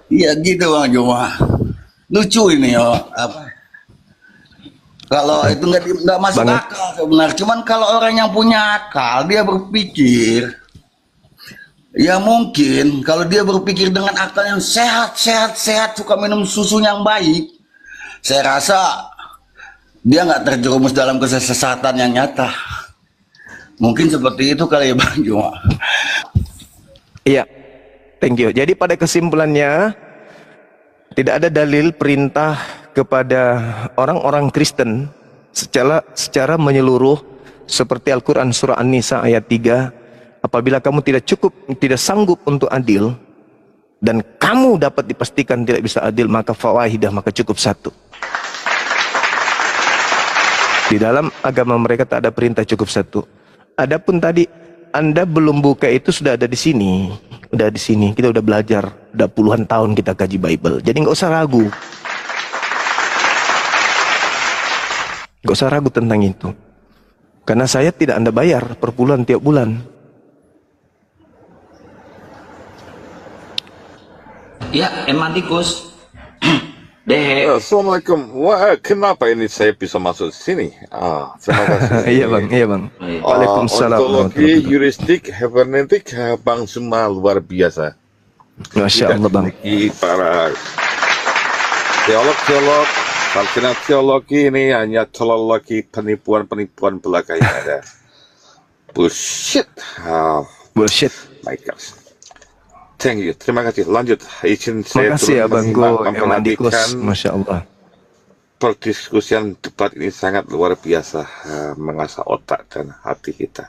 Iya gitu Bang Juma. Lucu ini ya apa? Kalau itu nggak masuk Banget. akal sebenarnya. Cuman kalau orang yang punya akal dia berpikir, ya mungkin kalau dia berpikir dengan akal yang sehat, suka minum susu yang baik, saya rasa dia nggak terjerumus dalam kesesatan yang nyata. Mungkin seperti itu kali ya Bang Juma. Iya, thank you. Jadi pada kesimpulannya, tidak ada dalil perintah kepada orang-orang Kristen secara menyeluruh seperti Al-Quran surah An-Nisa ayat 3. Apabila kamu tidak sanggup untuk adil, dan kamu dapat dipastikan tidak bisa adil, maka fawahidah, maka cukup 1. Di dalam agama mereka tak ada perintah cukup 1. Adapun tadi Anda belum buka itu sudah ada di sini. Udah di sini. Kita udah belajar. Udah puluhan tahun kita kaji Bible. Jadi nggak usah ragu. Nggak usah ragu tentang itu. Karena saya tidak Anda bayar per bulan tiap bulan. Ya, Ematikus. Dehe. Assalamualaikum. Wah, kenapa ini saya bisa masuk sini? Terima kasih. Iya bang, iya bang. Waalaikumsalam. Ontologi, juristik, hermeneutik, Bang Suma luar biasa. Masya Allah bang. Bagi para teolog, sarjana teologi ini hanya teologi penipuan belaka yang ada. Bullshit. Bullshit. My gosh. Thank you, terima kasih. Lanjut, izin saya Makasih ya Bang Go, memperhatikan Emadikus, Masya Allah. perdiskusian debat ini sangat luar biasa, mengasah otak dan hati kita.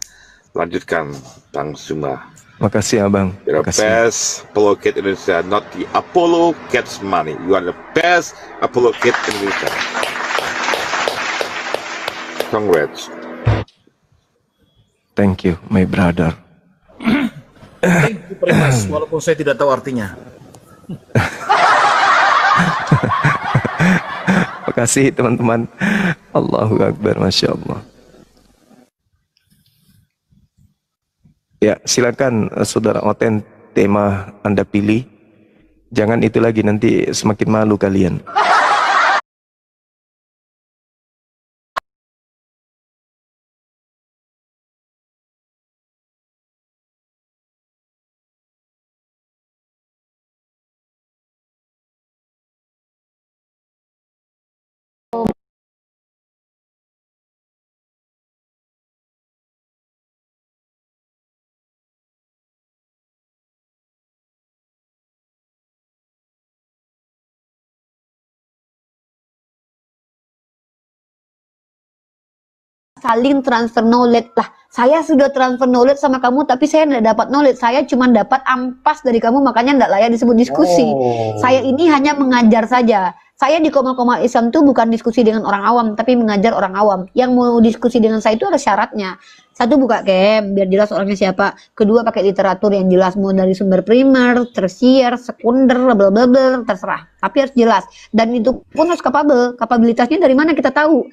Lanjutkan, Bang Suma. Makasih ya Bang. You're the Makasih. best apologete Indonesia, not the Apollo gets money. You are the best apologete Indonesia. Congrats. Thank you, my brother. Thank you very much, walaupun saya tidak tahu artinya. Makasih teman-teman. Allahu Akbar, Masya Allah. Ya, silakan saudara Oten, tema Anda pilih. Jangan itu lagi, nanti semakin malu kalian. Saling transfer knowledge lah. Saya sudah transfer knowledge sama kamu, tapi saya tidak dapat knowledge. Saya cuma dapat ampas dari kamu, makanya tidak layak disebut diskusi. Saya ini hanya mengajar saja. Saya di Komal-Komal Islam itu bukan diskusi dengan orang awam, tapi mengajar orang awam. Yang mau diskusi dengan saya itu ada syaratnya. Satu, buka camp, biar jelas orangnya siapa. Kedua, pakai literatur yang jelas, mau dari sumber primer, tersier, sekunder, bla bla bla, terserah. Tapi harus jelas. Dan itu pun harus capable. Kapabilitasnya dari mana kita tahu.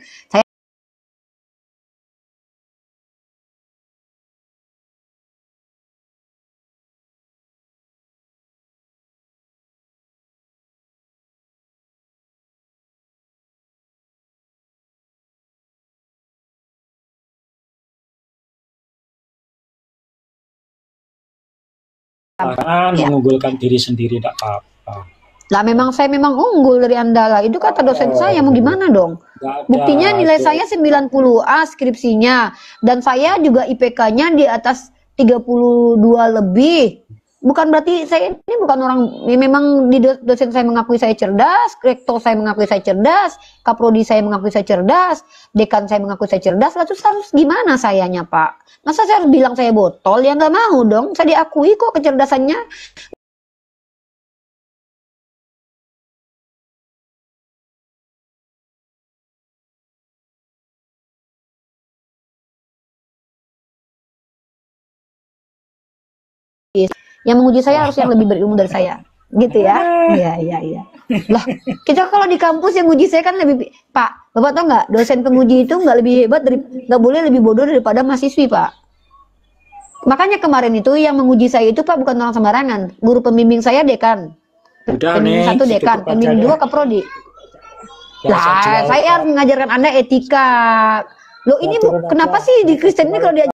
Saya mengunggulkan diri sendiri tidak apa-apa. lah memang saya memang unggul dari Anda lah. Itu kata dosen saya, mau gimana dong? Buktinya nilai saya 90A skripsinya. Dan saya juga IPK-nya di atas 32 lebih. Bukan berarti saya ini bukan orang, ya memang di dosen saya mengakui saya cerdas, rektor saya mengakui saya cerdas, kaprodi saya mengakui saya cerdas, dekan saya mengakui saya cerdas, lalu harus gimana sayanya Pak? Masa saya harus bilang saya botol? Ya nggak mau dong, saya diakui kok kecerdasannya. Yang menguji saya harus yang lebih berilmu dari saya, gitu ya. Iya. Lah, kita kalau di kampus yang uji saya kan lebih, Pak, Bapak tahu nggak, dosen penguji itu nggak lebih hebat nggak boleh lebih bodoh daripada mahasiswi, Pak. Makanya kemarin itu yang menguji saya itu Pak bukan orang sembarangan, guru pembimbing saya dekan, pembimbing satu dekan, pembimbing dua kaprodi. Lah, saya harus mengajarkan Anda etika. Loh ini kenapa sih di Kristen ini kalau dia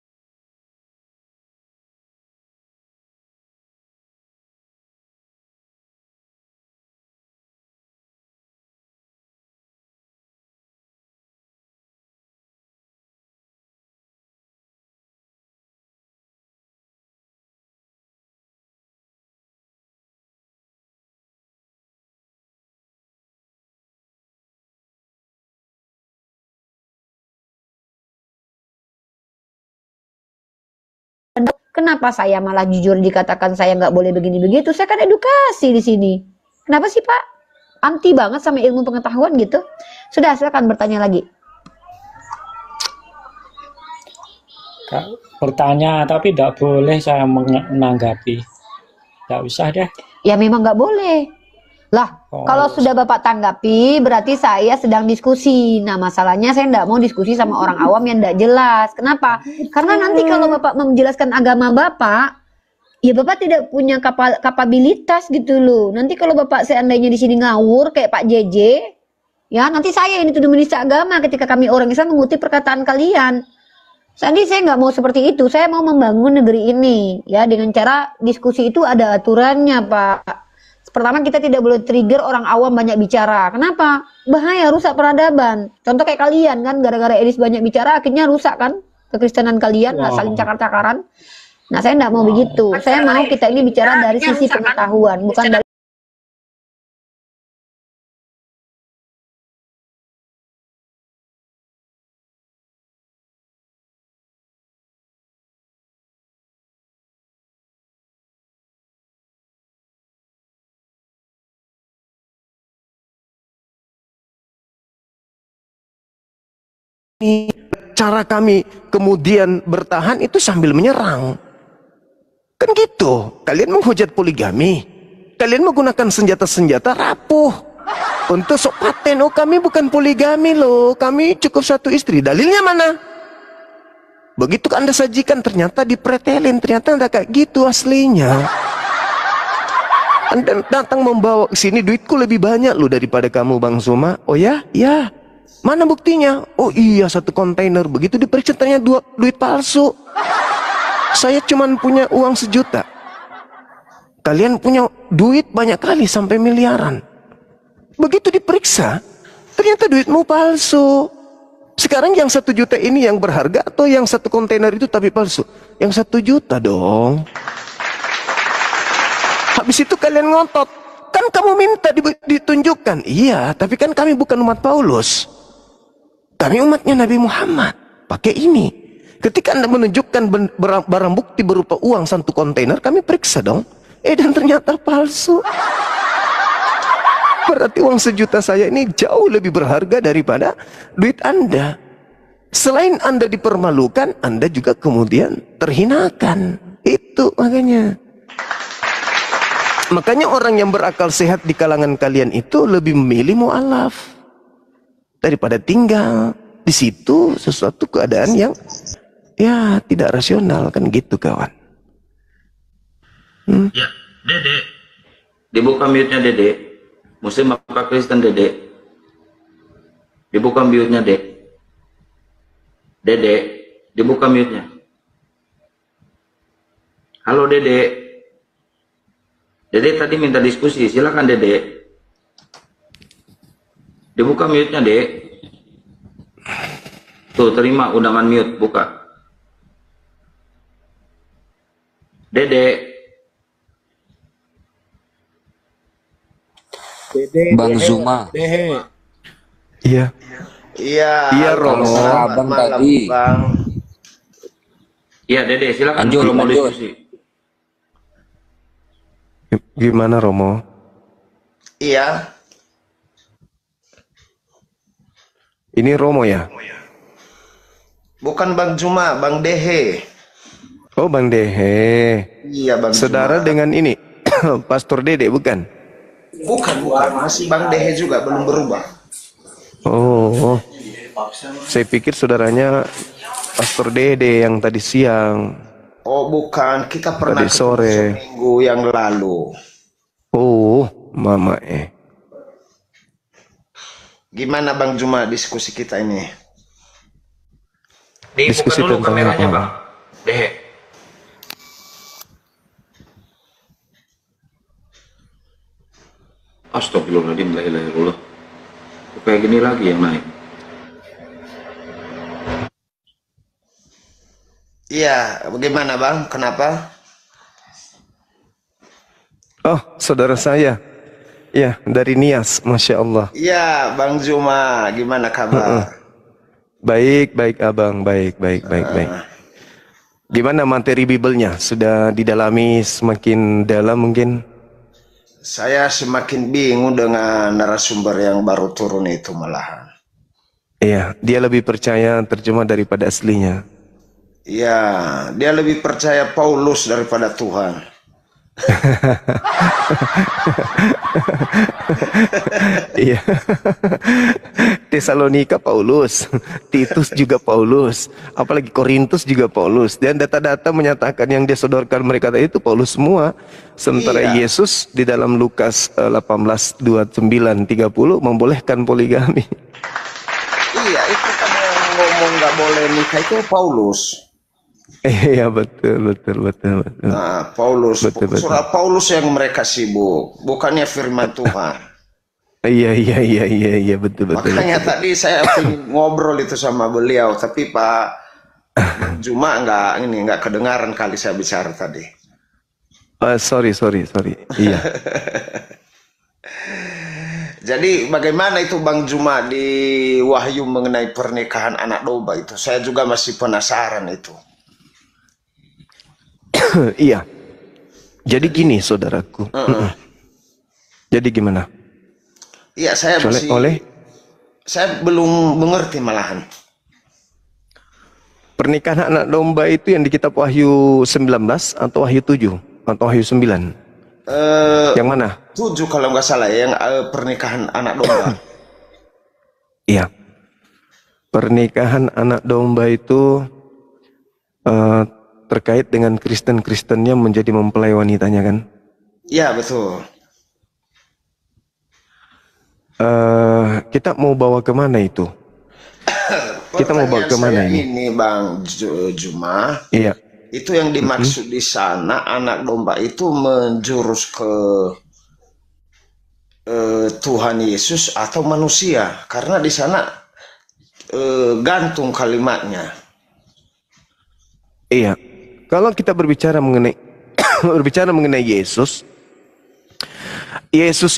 kenapa saya malah jujur dikatakan saya nggak boleh begini begitu? Saya kan edukasi di sini. Kenapa sih Pak? Anti banget sama ilmu pengetahuan gitu. Sudah, silakan bertanya lagi. Bertanya, tapi tidak boleh saya menanggapi. Tidak usah deh. Ya memang nggak boleh. Lah, kalau sudah Bapak tanggapi, berarti saya sedang diskusi. Nah, masalahnya saya nggak mau diskusi sama orang awam yang nggak jelas. Kenapa? Karena nanti kalau Bapak menjelaskan agama Bapak, ya Bapak tidak punya kapabilitas gitu loh. Nanti kalau Bapak seandainya di sini ngawur kayak Pak JJ, ya nanti saya ini tuduh menista agama ketika kami orang Islam mengutip perkataan kalian. Jadi saya nggak mau seperti itu. Saya mau membangun negeri ini, ya dengan cara diskusi itu ada aturannya, Pak. Pertama, kita tidak boleh trigger orang awam banyak bicara. Kenapa? Bahaya, rusak peradaban. Contoh kayak kalian kan, gara-gara Elis banyak bicara, akhirnya rusak kan kekristenan kalian, saling cakar-cakaran. Nah, saya tidak mau begitu. Saya mau kita ini bicara dari sisi pengetahuan, bukan dari cara kami kemudian bertahan itu sambil menyerang. Kan gitu. Kalian menghujat poligami. Kalian menggunakan senjata-senjata rapuh untuk sok paten. Oh, kami bukan poligami loh. Kami cukup satu istri. Dalilnya mana? Begitu Anda sajikan ternyata dipretelin. Ternyata Anda kayak gitu aslinya. Anda datang membawa ke sini duitku lebih banyak loh daripada kamu Bang Suma. Oh ya? Ya. Mana buktinya? Oh iya, 1 kontainer. Begitu diperiksa ternyata duit palsu. Saya cuman punya uang 1 juta. Kalian punya duit banyak kali sampai miliaran. Begitu diperiksa, ternyata duitmu palsu. Sekarang yang 1 juta ini yang berharga atau yang 1 kontainer itu tapi palsu? Yang 1 juta dong. Habis itu kalian ngotot. Kan kamu minta ditunjukkan. Iya, tapi kan kami bukan umat Paulus. Kami umatnya Nabi Muhammad. Pakai ini. Ketika Anda menunjukkan barang bukti berupa uang 1 kontainer, kami periksa dong. Dan ternyata palsu. Berarti uang 1 juta saya ini jauh lebih berharga daripada duit Anda. Selain Anda dipermalukan, Anda juga kemudian terhinakan. Itu makanya. Makanya orang yang berakal sehat di kalangan kalian itu lebih memilih mu'alaf daripada tinggal di situ sesuatu keadaan yang ya tidak rasional, kan gitu kawan. Ya, Dede. Dibuka mute-nya Dede. Muslim apa Kristen Dede? Dibuka mute-nya Dede. Dede, dibuka mute-nya. Halo Dede. Dede tadi minta diskusi, silakan Dede. Dibuka mute-nya, Dek. Tuh, terima undangan mute, buka. Dede. Bang Zuma. Dehe. Iya. Iya. Iya, Kalau Romo. abang Malam, tadi. Bang. Iya, Dede, silakan Lanjut, kalau mau lanjut. diskusi. Gimana Romo? Iya. Ini Romo ya? Bukan Bang Juma, Bang Dehe. Oh, Bang Dehe. Iya, Bang Saudara Juma. dengan ini, Pastor Dede bukan? Bukan. Masih Bang Dehe juga, belum berubah. Oh, saya pikir saudaranya Pastor Dede yang tadi siang. Oh, bukan. Kita pernah Tadi ketemu sore. seminggu yang lalu. Oh, mama Gimana Bang Juma diskusi kita ini? Dibuka Diskusi dulu tentang kameranya, apa? Bang. Dehe. Astagfirullahaladzim, la ilaha illallah. Kayak gini lagi yang naik. Iya, bagaimana Bang? Kenapa? Oh, saudara saya. Ya, dari Nias, Masya Allah. Iya, Bang Juma, gimana kabar? Baik, baik abang, baik. Gimana materi Bibelnya? Sudah didalami semakin dalam mungkin? Saya semakin bingung dengan narasumber yang baru turun itu malahan. Iya, dia lebih percaya terjemah daripada aslinya. Iya, dia lebih percaya Paulus daripada Tuhan. Iya. Tesalonika Paulus, Titus juga Paulus, apalagi Korintus juga Paulus. Dan data-data menyatakan yang dia sodorkan mereka tadi itu Paulus semua. Sementara Iya. Yesus di dalam Lukas 18:29-30 membolehkan poligami. Iya, itu kan yang ngomong nggak boleh nikah itu Paulus. Iya, betul. Nah, Paulus, Betul. surat Paulus yang mereka sibuk, bukannya firman Tuhan. Iya, betul. Makanya tadi saya ingin ngobrol itu sama beliau, tapi Pak Juma nggak kedengaran kali saya bicara tadi. Sorry. Iya. Jadi bagaimana itu Bang Juma di Wahyu mengenai pernikahan anak domba itu? Saya juga masih penasaran itu. Iya. Jadi gini, saudaraku. Jadi gimana? Iya, saya saya belum mengerti malahan. Pernikahan anak domba itu yang di kitab Wahyu 19 atau Wahyu 7 atau Wahyu 9? Yang mana? 7 kalau nggak salah, yang pernikahan anak domba. Iya. Pernikahan anak domba itu terkait dengan Kristen-Kristennya menjadi mempelai wanitanya kan? Iya, betul. Kita mau bawa kemana itu? Kita mau bawa kemana Pertanyaan saya ini? Bang Juma, Iya. itu yang dimaksud di sana anak domba itu menjurus ke Tuhan Yesus atau manusia? Karena di sana gantung kalimatnya. Iya. Kalau kita berbicara mengenai Yesus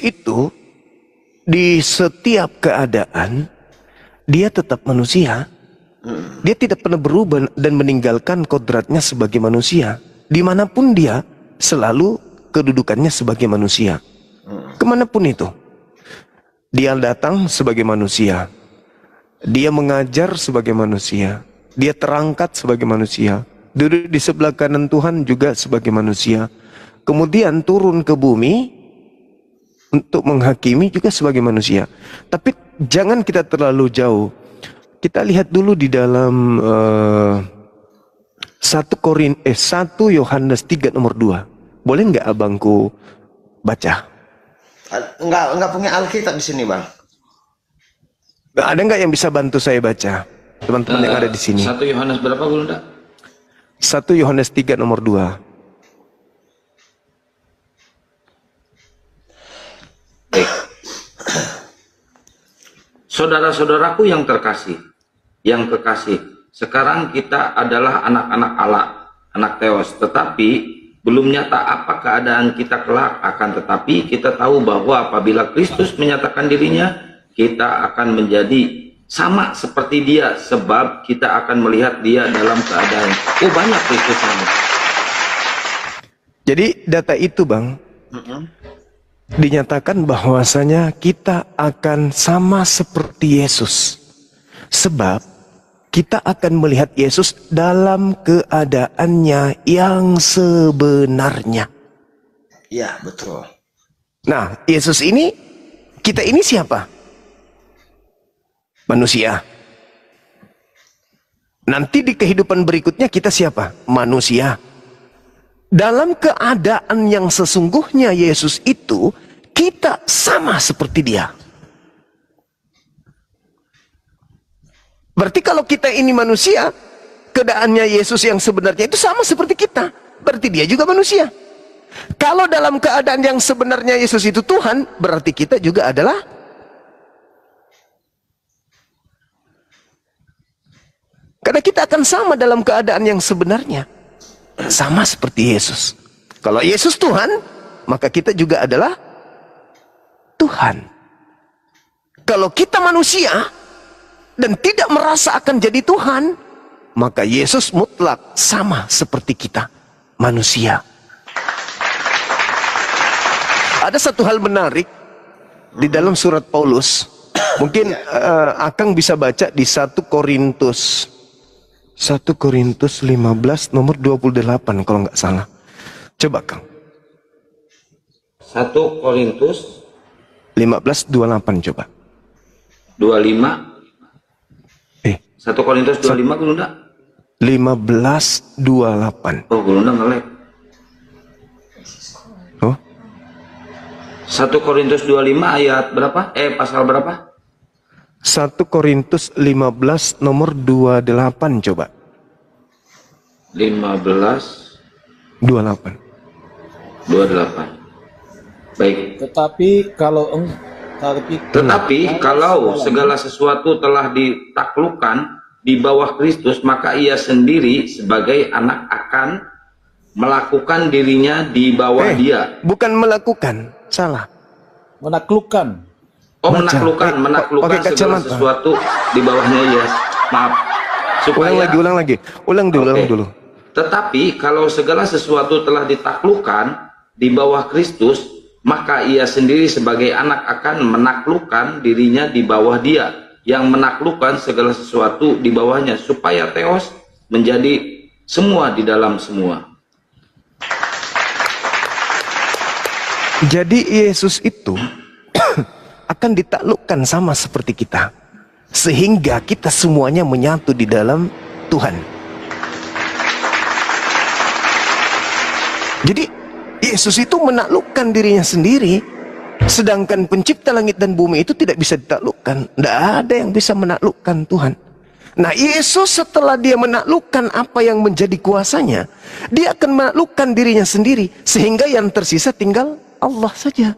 itu di setiap keadaan dia tetap manusia. Dia tidak pernah berubah dan meninggalkan kodratnya sebagai manusia. Dimanapun dia selalu kedudukannya sebagai manusia. Kemanapun itu, dia datang sebagai manusia. Dia mengajar sebagai manusia. Dia terangkat sebagai manusia. Duduk di sebelah kanan Tuhan juga sebagai manusia. Kemudian turun ke bumi untuk menghakimi juga sebagai manusia. Tapi jangan kita terlalu jauh. Kita lihat dulu di dalam 1 Yohanes 3 nomor 2. Boleh nggak abangku baca? Nggak punya Alkitab di sini, Bang. Ada nggak yang bisa bantu saya baca? Teman-teman yang ada di sini. 1 Yohanes berapa, Bunda? 1 Yohanes 3 nomor 2. Saudara-saudaraku yang kekasih, sekarang kita adalah anak-anak Allah, anak Theos, tetapi Belum nyata apa keadaan kita kelak, akan tetapi kita tahu bahwa apabila Kristus menyatakan dirinya, kita akan menjadi sama seperti dia, sebab kita akan melihat dia dalam keadaan banyak Kristusnya. Jadi data itu Bang, dinyatakan bahwasanya kita akan sama seperti Yesus, sebab kita akan melihat Yesus dalam keadaannya yang sebenarnya. Iya, betul. Nah, Yesus ini, kita ini siapa? Manusia. Nanti di kehidupan berikutnya kita siapa? Manusia. Dalam keadaan yang sesungguhnya Yesus itu, kita sama seperti dia. Berarti kalau kita ini manusia, keadaannya Yesus yang sebenarnya itu sama seperti kita. Berarti dia juga manusia. Kalau dalam keadaan yang sebenarnya Yesus itu Tuhan, berarti kita juga adalah karena kita akan sama dalam keadaan yang sebenarnya. Sama seperti Yesus. Kalau Yesus Tuhan, maka kita juga adalah Tuhan. Kalau kita manusia dan tidak merasa akan jadi Tuhan, maka Yesus mutlak sama seperti kita, manusia. Ada satu hal menarik di dalam surat Paulus. Mungkin Akang bisa baca di 1 Korintus 15 nomor 28 kalau nggak salah. Coba Kang. 1 Korintus 15:28 coba. 25. 1 Korintus 25 Gulunda? 15:28. Oh, Gulunda ngelek. Oh. 1 Korintus 25 ayat berapa? Pasal berapa? 1 Korintus 15 nomor 28 coba. 28. Baik. Tetapi kalau segala sesuatu telah ditaklukkan di bawah Kristus, maka ia sendiri sebagai anak akan melakukan dirinya di bawah dia. Bukan melakukan, salah. Menaklukkan. Oh, menaklukkan segala sesuatu di bawahnya, ya. Maaf. Ulang lagi. Ulang dulu. Tetapi kalau segala sesuatu telah ditaklukkan di bawah Kristus, maka ia sendiri sebagai anak akan menaklukkan dirinya di bawah dia, yang menaklukkan segala sesuatu di bawahnya, supaya Theos menjadi semua di dalam semua. Jadi Yesus itu akan ditaklukkan sama seperti kita, sehingga kita semuanya menyatu di dalam Tuhan. Jadi Yesus itu menaklukkan dirinya sendiri, sedangkan pencipta langit dan bumi itu tidak bisa ditaklukkan. Tidak ada yang bisa menaklukkan Tuhan. Nah, Yesus setelah dia menaklukkan apa yang menjadi kuasanya, dia akan menaklukkan dirinya sendiri, sehingga yang tersisa tinggal Allah saja.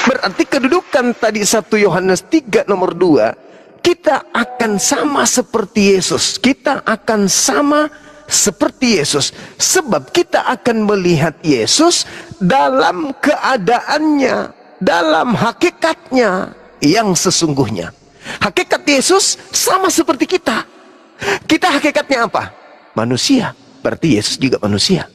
Berarti kedudukan tadi 1 Yohanes 3 nomor 2, kita akan sama seperti Yesus. Kita akan sama seperti Yesus, sebab kita akan melihat Yesus dalam keadaannya, dalam hakikatnya yang sesungguhnya. Hakikat Yesus sama seperti kita. Kita hakikatnya apa? Manusia. Berarti Yesus juga manusia.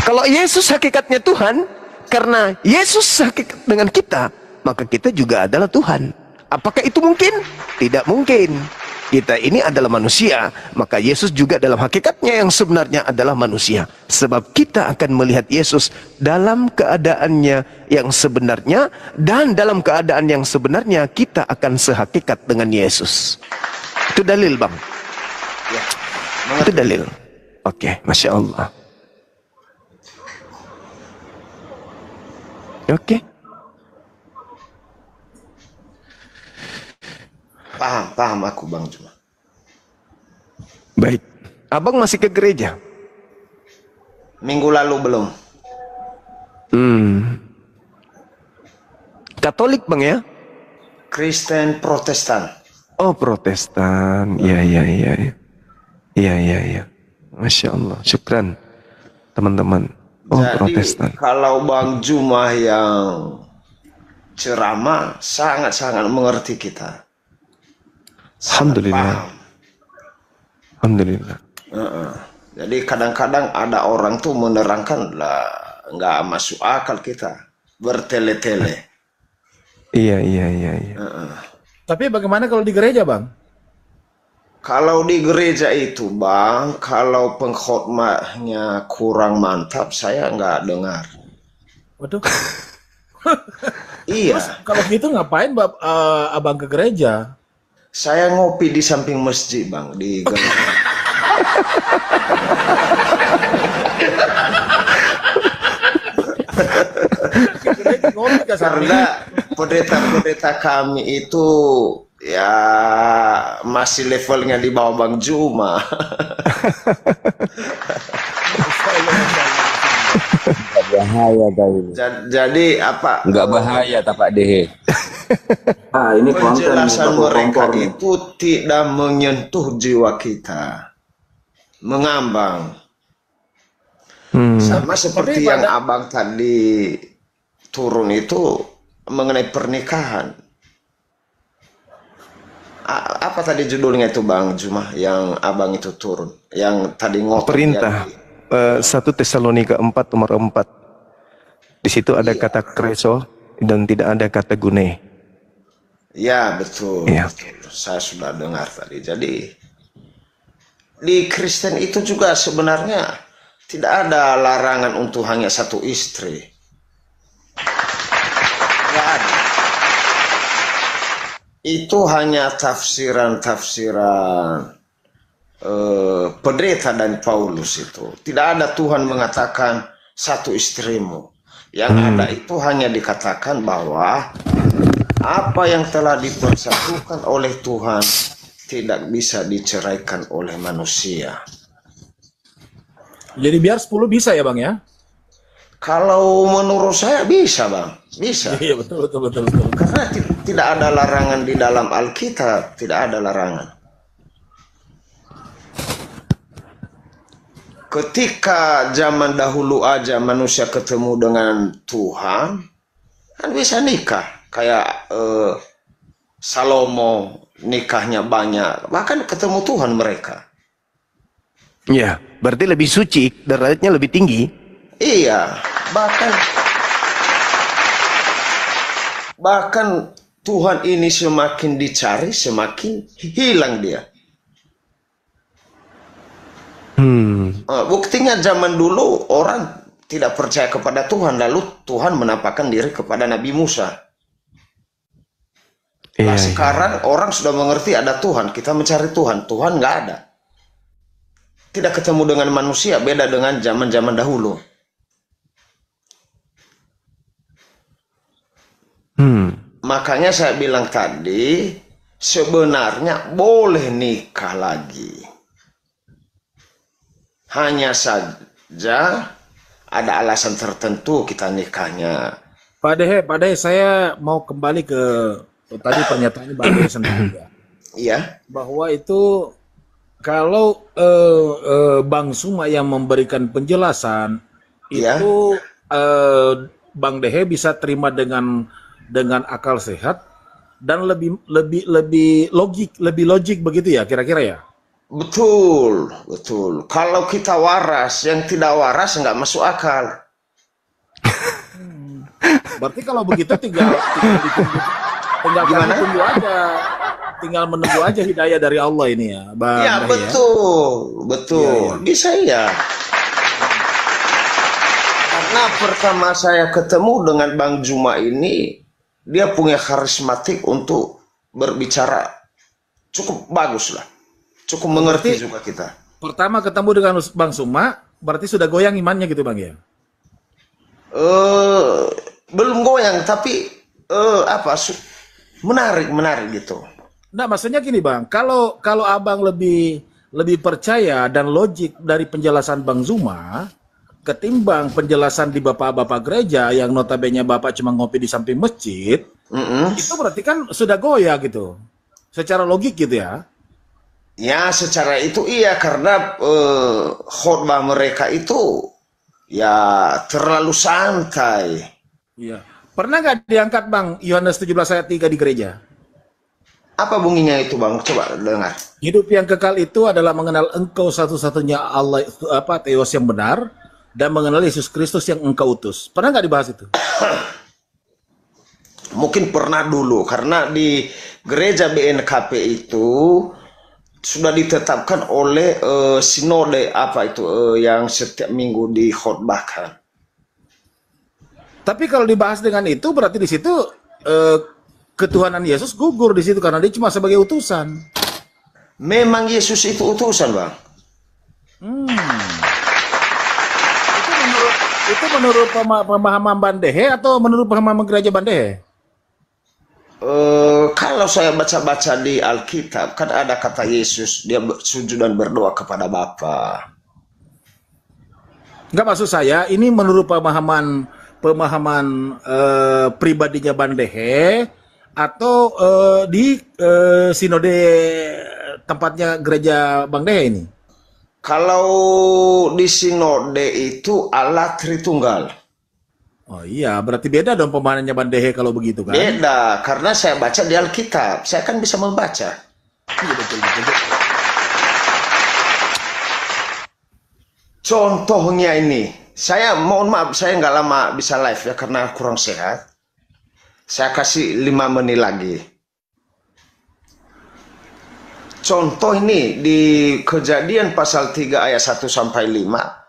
Kalau Yesus hakikatnya Tuhan, karena Yesus hakikat dengan kita, maka kita juga adalah Tuhan. Apakah itu mungkin? Tidak mungkin. Kita ini adalah manusia, maka Yesus juga dalam hakikatnya yang sebenarnya adalah manusia. Sebab kita akan melihat Yesus dalam keadaannya yang sebenarnya, dan dalam keadaan yang sebenarnya kita akan sehakikat dengan Yesus. Itu dalil, Bang. Ya, itu dalil. Oke, Masya Allah. Oke. Paham aku Bang cuma. Baik. Abang masih ke gereja? Minggu lalu belum. Katolik Bang ya? Kristen Protestan. Oh, Protestan. Iya. Iya. Masya Allah. Syukran teman-teman. Oh, Jadi Protestan. kalau Bang Juma yang ceramah sangat-sangat mengerti kita. Sangat Alhamdulillah. paham. Alhamdulillah. Jadi kadang-kadang ada orang tuh menerangkan lah nggak masuk akal kita bertele-tele. Iya. Tapi bagaimana kalau di gereja, Bang? Kalau di gereja itu, Bang, kalau pengkhotbahnya kurang mantap, saya nggak dengar. Waduh. Iya. Terus kalau gitu ngapain abang ke gereja? Saya ngopi di samping masjid, Bang, di gereja. Karena pendeta-pendeta kami itu ya masih levelnya di bawah Bang Juma. Bahaya kali. Jadi apa? Enggak bahaya tak Pak Dehe. Ini penjelasan mereka itu tidak menyentuh jiwa kita, mengambang. Sama seperti yang abang tadi turun itu mengenai pernikahan. Apa tadi judulnya itu Bang Juma yang abang itu turun, yang tadi ngotot Perintah 1 Tesalonika 4 nomor 4. Di situ ada kata kreso dan tidak ada kata gune. Ya betul, betul. Saya sudah dengar tadi. Jadi di Kristen itu juga sebenarnya tidak ada larangan untuk hanya satu istri. Tidak ada. Itu hanya tafsiran-tafsiran pendeta dan Paulus itu. Tidak ada Tuhan mengatakan satu istrimu. Yang ada itu hanya dikatakan bahwa apa yang telah dipersatukan oleh Tuhan tidak bisa diceraikan oleh manusia. Jadi biar 10 bisa ya Bang ya? Kalau menurut saya bisa Bang, bisa. Iya betul. Karena tidak ada larangan di dalam Alkitab, tidak ada larangan. Ketika zaman dahulu aja manusia ketemu dengan Tuhan, kan bisa nikah. Kayak Salomo nikahnya banyak, bahkan ketemu Tuhan mereka. Iya, berarti lebih suci, derajatnya lebih tinggi. Iya, bahkan Tuhan ini semakin dicari, semakin hilang dia. Buktinya zaman dulu orang tidak percaya kepada Tuhan, lalu Tuhan menampakkan diri kepada Nabi Musa. Nah, sekarang orang sudah mengerti ada Tuhan, kita mencari Tuhan, Tuhan nggak ada. Tidak ketemu dengan manusia, beda dengan zaman-zaman dahulu. Makanya saya bilang tadi, sebenarnya boleh nikah lagi. Hanya saja ada alasan tertentu kita nikahnya. Pak Dehe, saya mau kembali ke tadi pernyataannya Pak Dehe sendiri ya. Iya. Bahwa itu kalau Bang Suma yang memberikan penjelasan itu Bang Dehe bisa terima dengan akal sehat dan lebih logik begitu ya kira-kira ya. Betul. Kalau kita waras, yang tidak waras nggak masuk akal. Berarti kalau begitu tinggal tunggu aja, tinggal menunggu aja hidayah dari Allah ini ya, Bang. Ya betul. Ya. Bisa ya. Karena pertama saya ketemu dengan Bang Juma ini, dia punya karismatik untuk berbicara cukup bagus lah. Cukup mengerti juga kita. Pertama ketemu dengan Bang Suma, berarti sudah goyang imannya gitu Bang ya? Belum goyang, tapi menarik gitu. Nah maksudnya gini Bang, kalau Abang lebih percaya dan logik dari penjelasan Bang Zuma ketimbang penjelasan di bapak-bapak gereja yang notabene bapak cuma ngopi di samping masjid, itu berarti kan sudah goyah gitu, secara logik gitu ya. Ya, secara itu iya, karena khotbah mereka itu ya terlalu santai. Iya. Pernah nggak diangkat Bang Yohanes 17 ayat 3 di gereja? Apa bunyinya itu Bang? Coba dengar. Hidup yang kekal itu adalah mengenal Engkau satu-satunya Allah, Theos yang benar, dan mengenal Yesus Kristus yang Engkau utus. Pernah nggak dibahas itu? Mungkin pernah dulu, karena di gereja BNKP itu sudah ditetapkan oleh sinode yang setiap minggu dikhotbahkan. Tapi kalau dibahas dengan itu berarti di situ ketuhanan Yesus gugur di situ karena dia cuma sebagai utusan. Memang Yesus itu utusan, Bang. Itu menurut pemahaman Bandehe atau menurut pemahaman gereja Bandehe? Kalau saya baca-baca di Alkitab, kan ada kata Yesus, dia sujud dan berdoa kepada Bapa. Enggak, maksud saya ini menurut pemahaman pribadinya Bandehe atau di sinode tempatnya gereja Bang Dehe ini? Kalau di sinode itu Allah Tritunggal. Oh iya, berarti beda dong pemahamannya Bang Dehe kalau begitu kan? Beda, karena saya baca di Alkitab, saya kan bisa membaca. Iya, betul. Contohnya ini, saya mohon maaf, saya nggak lama bisa live ya karena kurang sehat. Saya kasih 5 menit lagi. Contoh ini di Kejadian pasal 3 ayat 1 sampai 5.